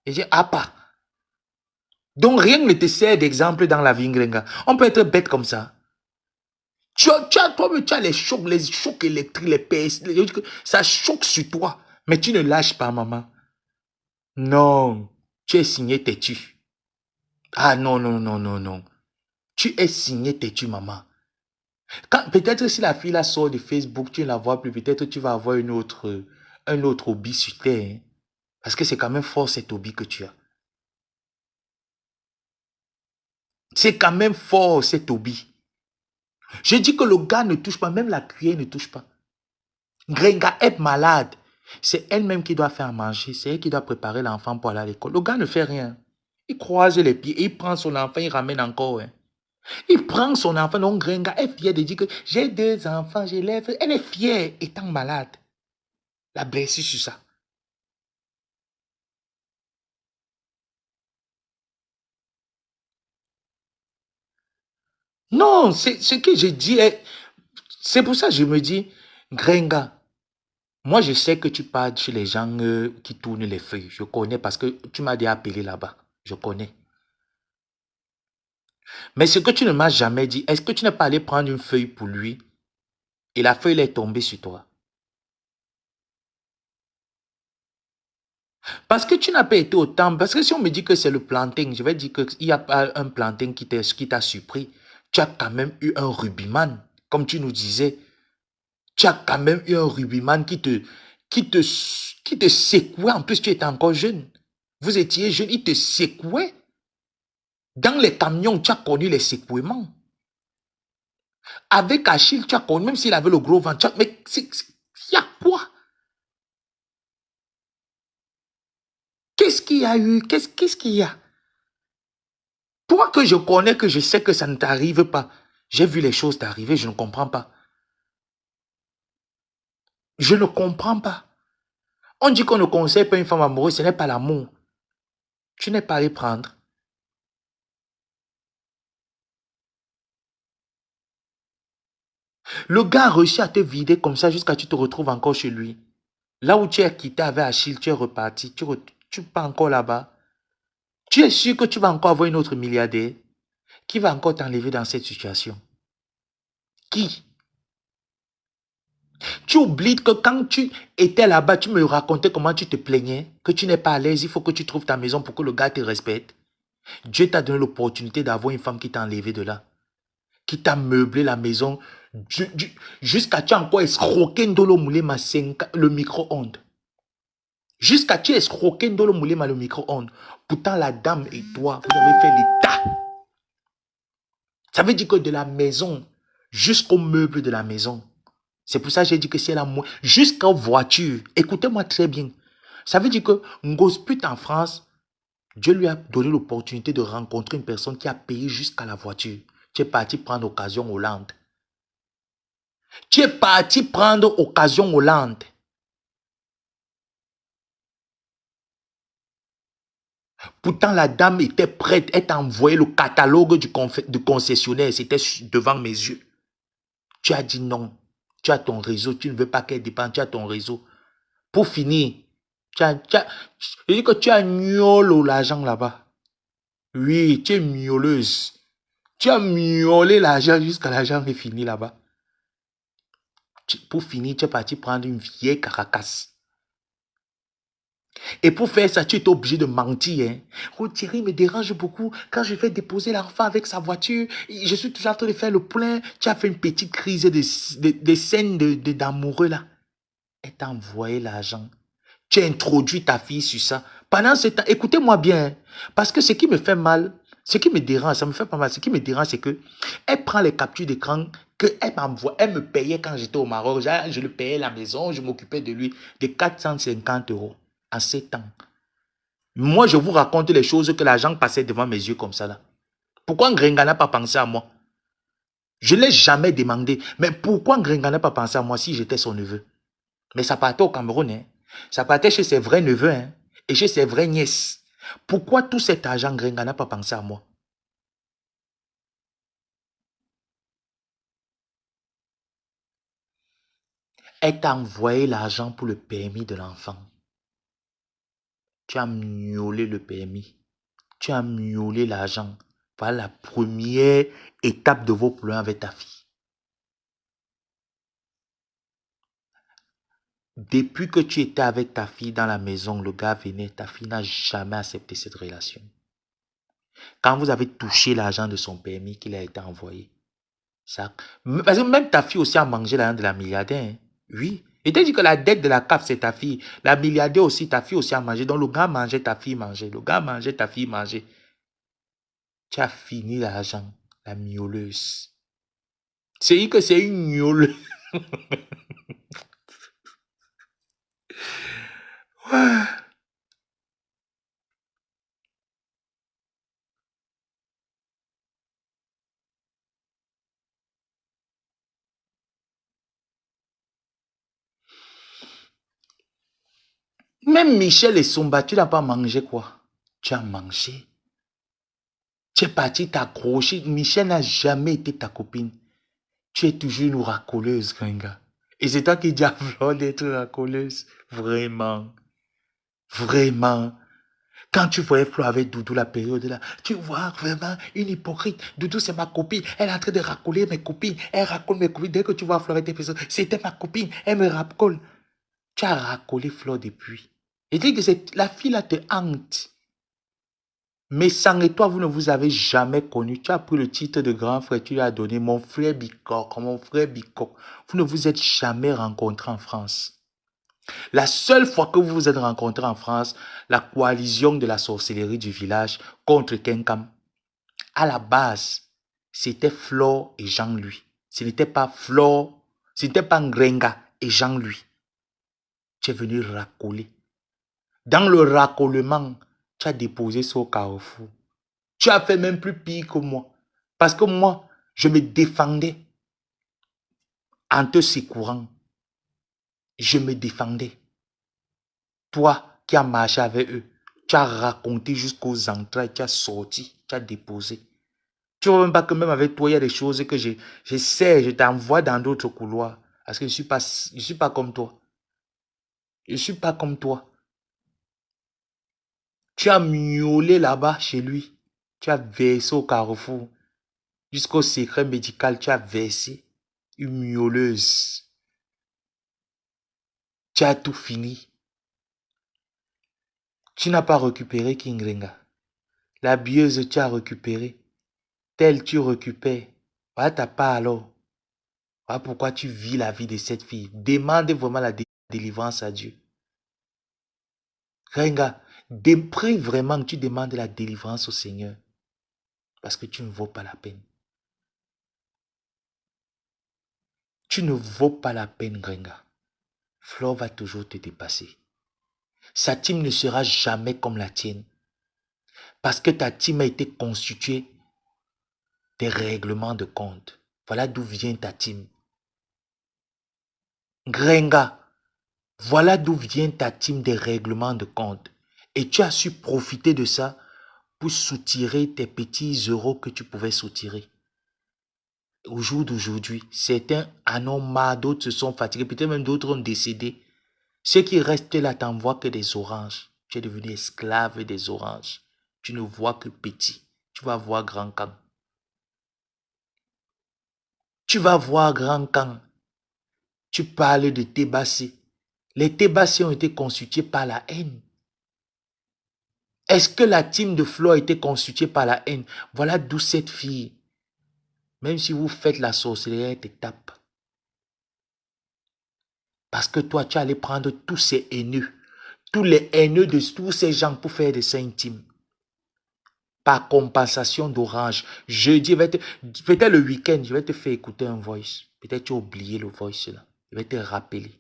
j'ai dit, ah pas. Donc rien ne te sert d'exemple dans la vie, Ngrenga. On peut être bête comme ça. Tu as les chocs électriques, les PS, ça choque sur toi. Mais tu ne lâches pas, maman. Non, tu es signé têtu. Ah non, non, non, non, non. Tu es signé têtu, maman. Peut-être si la fille la sort de Facebook, tu ne la vois plus, peut-être tu vas avoir un autre hobby sur terre. Hein. Parce que c'est quand même fort cet hobby que tu as. C'est quand même fort cet hobby. Je dis que le gars ne touche pas, même la cuillère ne touche pas. Grenga est malade. C'est elle-même qui doit faire à manger. C'est elle qui doit préparer l'enfant pour aller à l'école. Le gars ne fait rien. Il croise les pieds. Il prend son enfant, il ramène encore. Hein. Il prend son enfant. Donc Grenga est fière de dire que j'ai 2 enfants, j'élève. Elle est fière étant malade. La blessure sur ça. Non, c'est ce que je dis. C'est pour ça que je me dis, Grenga, moi je sais que tu parles chez les gens qui tournent les feuilles. Je connais parce que tu m'as déjà appelé là-bas. Je connais. Mais ce que tu ne m'as jamais dit, est-ce que tu n'es pas allé prendre une feuille pour lui et la feuille est tombée sur toi? Parce que tu n'as pas été au temple. Parce que si on me dit que c'est le planting, je vais dire qu'il n'y a pas un planting qui t'a surpris. Tu as quand même eu un rugbyman, comme tu nous disais. Tu as quand même eu un rugbyman qui te secouait. En plus, tu étais encore jeune. Vous étiez jeune, il te secouait. Dans les camions, tu as connu les secouements. Avec Achille, tu as connu, même s'il avait le gros ventre. Mais il y a quoi? Qu'est-ce qu'il y a eu? Qu'est-ce qu'il y a? Toi que je connais, que je sais que ça ne t'arrive pas. J'ai vu les choses t'arriver, je ne comprends pas. Je ne comprends pas. On dit qu'on ne conseille pas une femme amoureuse, ce n'est pas l'amour. Tu n'es pas allé prendre. Le gars a réussi à te vider comme ça jusqu'à ce que tu te retrouves encore chez lui. Là où tu es quitté avec Achille, tu es reparti. Tu pars encore là-bas. Tu es sûr que tu vas encore avoir une autre milliardaire qui va encore t'enlever dans cette situation. Qui? Tu oublies que quand tu étais là-bas, tu me racontais comment tu te plaignais, que tu n'es pas à l'aise, il faut que tu trouves ta maison pour que le gars te respecte. Dieu t'a donné l'opportunité d'avoir une femme qui t'a enlevé de là, qui t'a meublé la maison, jusqu'à tu as encore escroqué Ndolo Moulema le micro-ondes. Jusqu'à tu as escroqué Ndolo Moulema le micro-ondes. Pourtant, la dame et toi, vous avez fait l'état. Ça veut dire que de la maison jusqu'au meuble de la maison. C'est pour ça que j'ai dit que c'est la moins. Jusqu'aux voitures. Écoutez-moi très bien. Ça veut dire que Ngosput en France, Dieu lui a donné l'opportunité de rencontrer une personne qui a payé jusqu'à la voiture. Tu es parti prendre occasion Hollande. Tu es parti prendre occasion Hollande. Pourtant, la dame était prête, elle t'a envoyé le catalogue du concessionnaire. C'était devant mes yeux. Tu as dit non. Tu as ton réseau. Tu ne veux pas qu'elle dépende. Tu as ton réseau. Pour finir, je dis que tu as miaulé l'argent là-bas. Oui, tu es miauleuse. Tu as miaulé l'argent jusqu'à l'argent est fini là-bas. Pour finir, tu es parti prendre une vieille caracasse. Et pour faire ça, tu es obligé de mentir. Hein. Oh Thierry me dérange beaucoup. Quand je vais déposer l'enfant avec sa voiture, je suis toujours en train de faire le plein. Tu as fait une petite crise de scènes d'amoureux là. Elle t'a envoyé l'argent. Tu as introduit ta fille sur ça. Pendant ce temps, écoutez-moi bien. Hein, parce que ce qui me fait mal, ce qui me dérange, ça me fait pas mal. Ce qui me dérange, c'est que elle prend les captures d'écran qu'elle m'envoie. Elle me payait quand j'étais au Maroc. Je le payais la maison, je m'occupais de lui de 450 € en 7 ans. Moi, je vous raconte les choses que l'argent passait devant mes yeux comme ça là. Pourquoi Ngrenga n'a pas pensé à moi? Je ne l'ai jamais demandé. Mais pourquoi Ngrenga n'a pas pensé à moi si j'étais son neveu? Mais ça partait au Cameroun. Hein. Ça partait chez ses vrais neveux hein, et chez ses vraies nièces. Pourquoi tout cet argent, Ngrenga n'a pas pensé à moi? Elle t'a envoyé l'argent pour le permis de l'enfant. Tu as miaulé le permis. Tu as miaulé l'argent. Voilà la première étape de vos problèmes avec ta fille. Depuis que tu étais avec ta fille dans la maison, le gars venait, ta fille n'a jamais accepté cette relation. Quand vous avez touché l'argent de son permis qu'il a été envoyé, ça, parce que même ta fille aussi a mangé l'argent de la milliardaire. Hein. Oui. Et tu dit que la dette de la CAF, c'est ta fille. La milliardaire aussi, ta fille aussi a mangé. Donc le gars mangeait, ta fille mangeait. Le gars mangeait, ta fille mangeait. Tu as fini l'argent, la miauleuse. C'est que c'est une miauleuse. Ouais. Même Michel et Somba, tu n'as pas mangé quoi? Tu as mangé. Tu es parti t'accrocher. Michel n'a jamais été ta copine. Tu es toujours une racoleuse, Gringa. Et c'est toi qui dis à Flo d'être racoleuse. Vraiment. Vraiment. Quand tu voyais Flo avec Doudou la période là, tu vois vraiment une hypocrite. Doudou c'est ma copine. Elle est en train de racoler mes copines. Elle racole mes copines. Dès que tu vois Flo avec tes personnes, c'était ma copine. Elle me racole. Tu as racolé Flo depuis. Et dis que la fille là te hante. Mais sans et toi, vous ne vous avez jamais connu. Tu as pris le titre de grand frère, tu lui as donné mon frère Bicoc, mon frère Bicoc. Vous ne vous êtes jamais rencontrés en France. La seule fois que vous vous êtes rencontrés en France, la coalition de la sorcellerie du village contre Kenkam, à la base, c'était Flore et Jean-Louis. Ce n'était pas Flore, ce n'était pas Ngrenga et Jean-Louis. Tu es venu racoler. Dans le racolement, tu as déposé ça au carrefour. Tu as fait même plus pire que moi. Parce que moi, je me défendais en te secourant. Je me défendais. Toi qui as marché avec eux, tu as raconté jusqu'aux entrailles, tu as sorti, tu as déposé. Tu ne vois même pas que même avec toi, il y a des choses que j'essaie, je t'envoie dans d'autres couloirs. Parce que je ne suis pas comme toi. Je ne suis pas comme toi. Tu as miaulé là-bas chez lui. Tu as versé au carrefour. Jusqu'au secret médical, tu as versé. Une miauleuse. Tu as tout fini. Tu n'as pas récupéré Kingrenga. La bieuse, tu as récupéré. Tel tu récupères. Voilà ta part alors. Voilà pourquoi tu vis la vie de cette fille. Demande vraiment la délivrance à Dieu. Renga, prie vraiment que tu demandes la délivrance au Seigneur. Parce que tu ne vaux pas la peine. Tu ne vaux pas la peine, Renga. Flore va toujours te dépasser. Sa team ne sera jamais comme la tienne. Parce que ta team a été constituée des règlements de compte. Voilà d'où vient ta team. Grenga, voilà d'où vient ta team des règlements de compte. Et tu as su profiter de ça pour soutirer tes petits euros que tu pouvais soutirer. Au jour d'aujourd'hui, certains en ont marre, d'autres se sont fatigués, peut-être même d'autres ont décédé. Ceux qui restent là t'envoient que des oranges. Tu es devenu esclave des oranges. Tu ne vois que petit. Tu vas voir grand camp. Tu vas voir grand camp. Tu parles de Tébassé. Les Tébassé ont été constitués par la haine. Est-ce que la team de Flo a été constituée par la haine? Voilà d'où cette fille. Même si vous faites la sorcellerie, elle te tape. Parce que toi, tu allais prendre tous ces haineux. Tous les haineux de tous ces gens pour faire des seins intimes. Par compensation d'orange. Jeudi, peut-être le week-end, je vais te faire écouter un voice. Peut-être tu as oublié le voice là. Je vais te rappeler.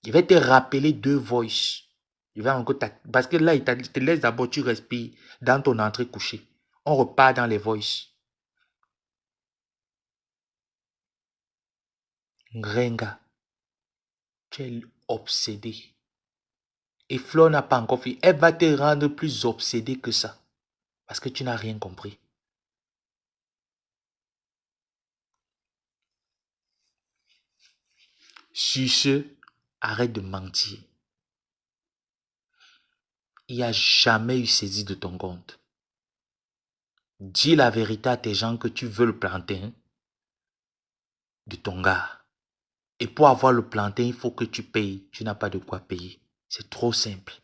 Je vais te rappeler 2 voices. Je vais encore parce que là, il te laisse d'abord, tu respires dans ton entrée couchée. On repart dans les voices. Renga, tu es obsédé. Et Flo n'a pas encore fait. Elle va te rendre plus obsédé que ça. Parce que tu n'as rien compris. Sur ce, arrête de mentir. Il n'y a jamais eu saisie de ton compte. Dis la vérité à tes gens que tu veux le plantain de ton gars. Et pour avoir le plantain, il faut que tu payes. Tu n'as pas de quoi payer. C'est trop simple.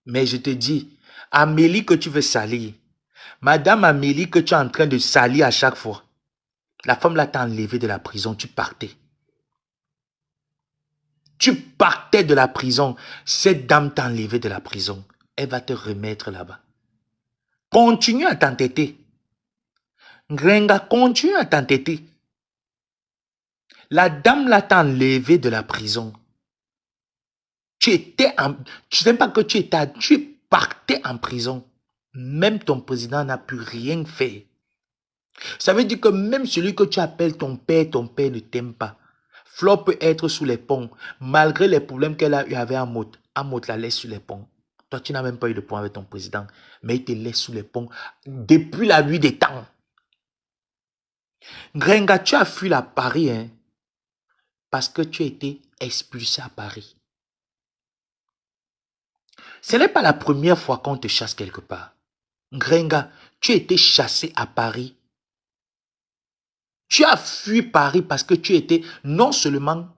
Mais je te dis, Amélie que tu veux salir, Madame Amélie que tu es en train de salir à chaque fois, la femme là t'a enlevé de la prison, tu partais. Tu partais de la prison, cette dame t'a enlevé de la prison. Elle va te remettre là-bas. Continue à t'entêter. Grenga, continue à t'entêter. La dame là t'a enlevé de la prison. Tu étais en... Tu sais pas que tu partais en prison. Même ton président n'a pu rien faire. Ça veut dire que même celui que tu appelles ton père ne t'aime pas. Flo peut être sous les ponts, malgré les problèmes qu'elle a eu avec Amot. Amot la laisse sous les ponts. Toi, tu n'as même pas eu de point avec ton président, mais il te laisse sous les ponts depuis la nuit des temps. Grenga, tu as fui à Paris, hein, parce que tu as été expulsé à Paris. Ce n'est pas la première fois qu'on te chasse quelque part. Grenga, tu as été chassé à Paris. Tu as fui Paris parce que tu étais non seulement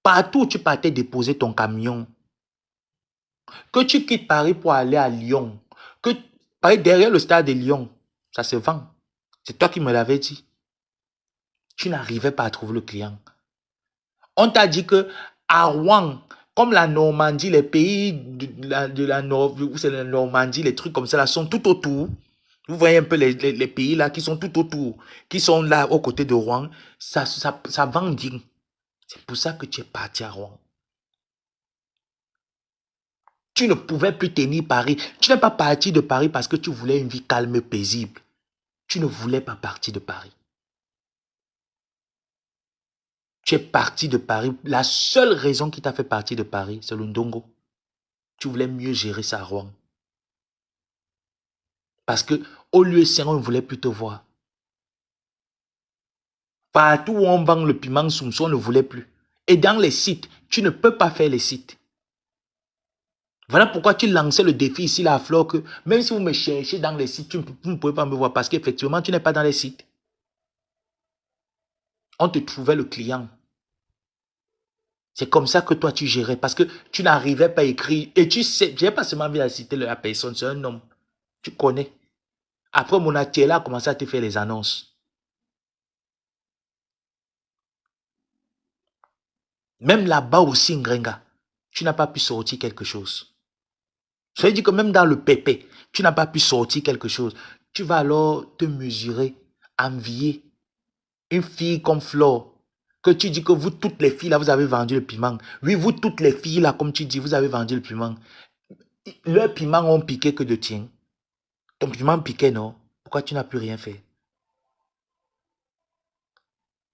partout où tu partais déposer ton camion, que tu quittes Paris pour aller à Lyon, que Paris derrière le stade de Lyon, ça se vend. C'est toi qui me l'avais dit. Tu n'arrivais pas à trouver le client. On t'a dit que à Rouen, comme la Normandie, les pays c'est la Normandie, les trucs comme ça là, sont tout autour. Vous voyez un peu les pays là qui sont tout autour, qui sont là aux côtés de Rouen, ça vend digne. C'est pour ça que tu es parti à Rouen. Tu ne pouvais plus tenir Paris. Tu n'es pas parti de Paris parce que tu voulais une vie calme et paisible. Tu ne voulais pas partir de Paris. Tu es parti de Paris. La seule raison qui t'a fait partir de Paris, c'est le Ndongo. Tu voulais mieux gérer ça à Rouen. Parce que au lieu Senghor, on ne voulait plus te voir. Partout où on vend le piment soumson, on ne voulait plus. Et dans les sites, tu ne peux pas faire les sites. Voilà pourquoi tu lançais le défi ici, là, à Flore, que même si vous me cherchez dans les sites, vous ne pouvez pas me voir parce qu'effectivement, tu n'es pas dans les sites. On te trouvait le client. C'est comme ça que toi, tu gérais parce que tu n'arrivais pas à écrire. Et tu sais, je n'ai pas seulement envie de citer la personne, c'est un homme. Tu connais. Après, mon atelier a commencé à te faire les annonces. Même là-bas aussi, Ngrenga, tu n'as pas pu sortir quelque chose. Ça veut dire que même dans le pépé, tu n'as pas pu sortir quelque chose. Tu vas alors te mesurer, envier une fille comme Flore, que tu dis que vous, toutes les filles, là, vous avez vendu le piment. Oui, vous, toutes les filles, là, comme tu dis, vous avez vendu le piment. Leurs piments ont piqué que de tien. Ton piment piquait, non? Pourquoi tu n'as plus rien fait?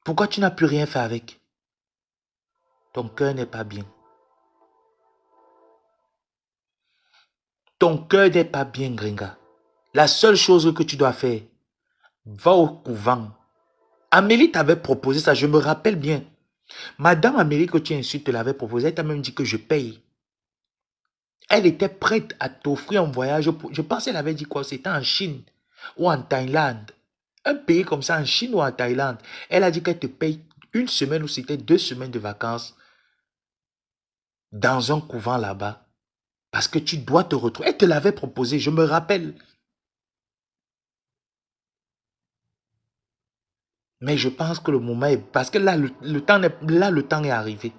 Pourquoi tu n'as plus rien fait avec? Ton cœur n'est pas bien. Ton cœur n'est pas bien, Gringa. La seule chose que tu dois faire, va au couvent. Amélie t'avait proposé ça, je me rappelle bien. Madame Amélie que tu insultes te l'avait proposé, elle t'a même dit que je paye. Elle était prête à t'offrir un voyage. Je pense qu'elle avait dit quoi? C'était en Chine ou en Thaïlande. Un pays comme ça, en Chine ou en Thaïlande. Elle a dit qu'elle te paye une semaine ou c'était 2 semaines de vacances dans un couvent là-bas. Parce que tu dois te retrouver. Elle te l'avait proposé, je me rappelle. Mais je pense que le moment est... Parce que là, le temps est arrivé.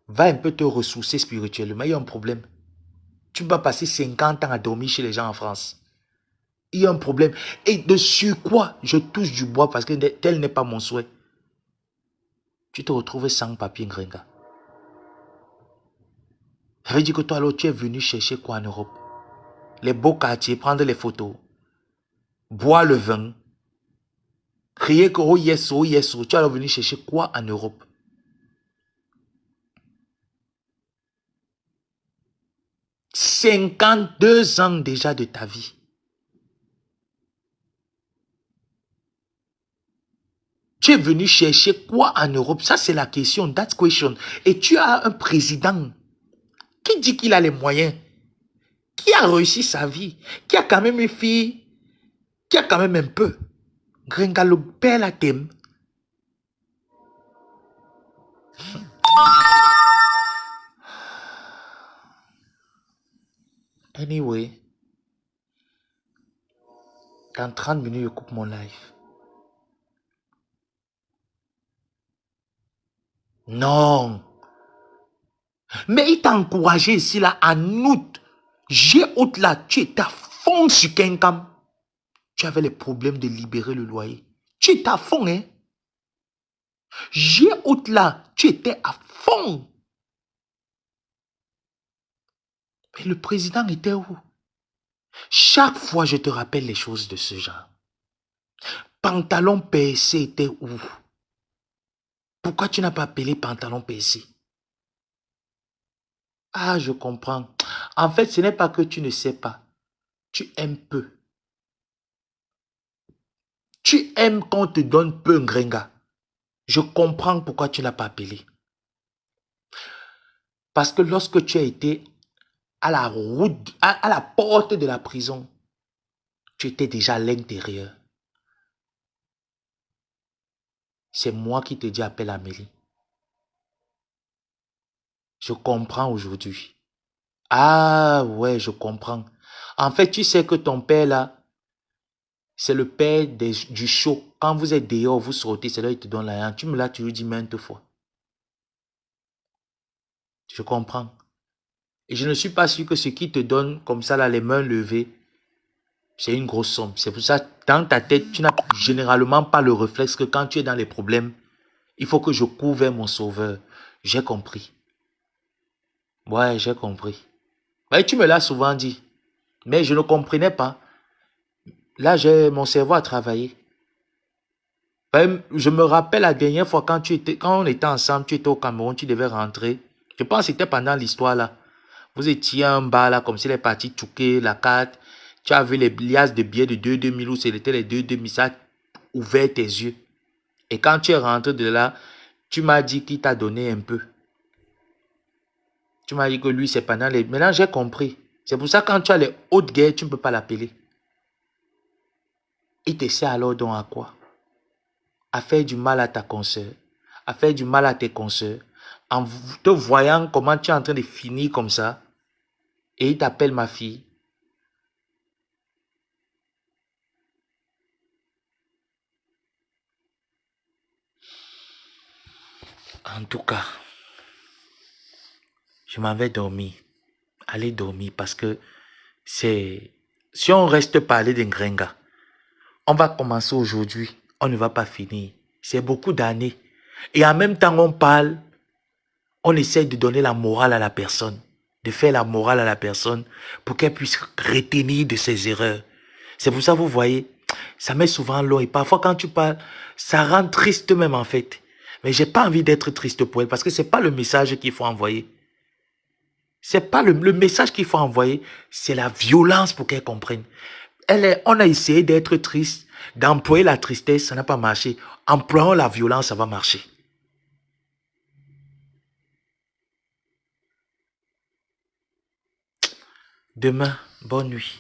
Va un peu te ressourcer spirituellement. Il y a un problème. Tu vas passer 50 ans à dormir chez les gens en France. Il y a un problème. Et de sur quoi je touche du bois parce que tel n'est pas mon souhait. Tu te retrouves sans papier, Ngrenga. Ça veut dire que toi, alors, tu es venu chercher quoi en Europe? Les beaux quartiers, prendre les photos, boire le vin, crier que oh yes, oh yes, oh. Tu es alors venu chercher quoi en Europe? 52 ans déjà de ta vie. Tu es venu chercher quoi en Europe? Ça, c'est la question. That's question. Et tu as un président qui dit qu'il a les moyens, qui a réussi sa vie, qui a quand même une fille, qui a quand même un peu. Gringa, le père la t'aime. Anyway, dans 30 minutes, je coupe mon live. Non. Mais il t'a encouragé ici, là, en août. J'ai août, là, tu étais à fond sur Kenkam. Tu avais les problèmes de libérer le loyer. Tu étais à fond, hein. J'ai août, là, tu étais à fond. Mais le président était où? Chaque fois, je te rappelle les choses de ce genre. Pantalon PC était où? Pourquoi tu n'as pas appelé pantalon PC? Ah, je comprends. En fait, ce n'est pas que tu ne sais pas. Tu aimes peu. Tu aimes qu'on te donne peu, Ngrenga. Je comprends pourquoi tu n'as pas appelé. Parce que lorsque tu as été à la route, à la porte de la prison, tu étais déjà à l'intérieur. C'est moi qui te dis appelle Amélie. Je comprends aujourd'hui. Ah ouais, je comprends. En fait, tu sais que ton père là, c'est le père du show. Quand vous êtes dehors, vous sortez, c'est là il te donne l'argent. Tu me l'as toujours dit maintes fois. Je comprends. Et je ne suis pas sûr que ce qui te donne comme ça là, les mains levées, c'est une grosse somme. C'est pour ça, dans ta tête, tu n'as généralement pas le réflexe que quand tu es dans les problèmes, il faut que je cours vers mon sauveur. J'ai compris. Ouais, j'ai compris. Ouais, tu me l'as souvent dit. Mais je ne comprenais pas. Là, j'ai mon cerveau à travailler. Je me rappelle la dernière fois quand on était ensemble, tu étais au Cameroun, tu devais rentrer. Je pense que c'était pendant l'histoire là. Vous étiez à un bar là, comme s'il est parti touquer la carte. Tu as vu les liasses de billets de 2 2000 ou c'était les 2 2000, ça a ouvert tes yeux. Et quand tu es rentré de là, tu m'as dit qu'il t'a donné un peu. Tu m'as dit que lui, c'est pendant les... Maintenant, j'ai compris. C'est pour ça que quand tu as les hautes guerres, tu ne peux pas l'appeler. Il te sert alors donc à quoi? À faire du mal à ta consoeur, à faire du mal à tes consoeurs, en te voyant comment tu es en train de finir comme ça, et il t'appelle ma fille. En tout cas, je m'en vais dormir. Aller dormir parce que c'est... Si on reste parler d'Ingrenga, on va commencer aujourd'hui, on ne va pas finir. C'est beaucoup d'années. Et en même temps, on parle, on essaie de donner la morale à la personne, de faire la morale à la personne pour qu'elle puisse retenir de ses erreurs. C'est pour ça, vous voyez, ça met souvent long et parfois quand tu parles, ça rend triste même en fait. Mais j'ai pas envie d'être triste pour elle parce que c'est pas le message qu'il faut envoyer. C'est pas le message qu'il faut envoyer, c'est la violence pour qu'elle comprenne. On a essayé d'être triste, d'employer la tristesse, ça n'a pas marché. Employons la violence, ça va marcher. Demain, bonne nuit.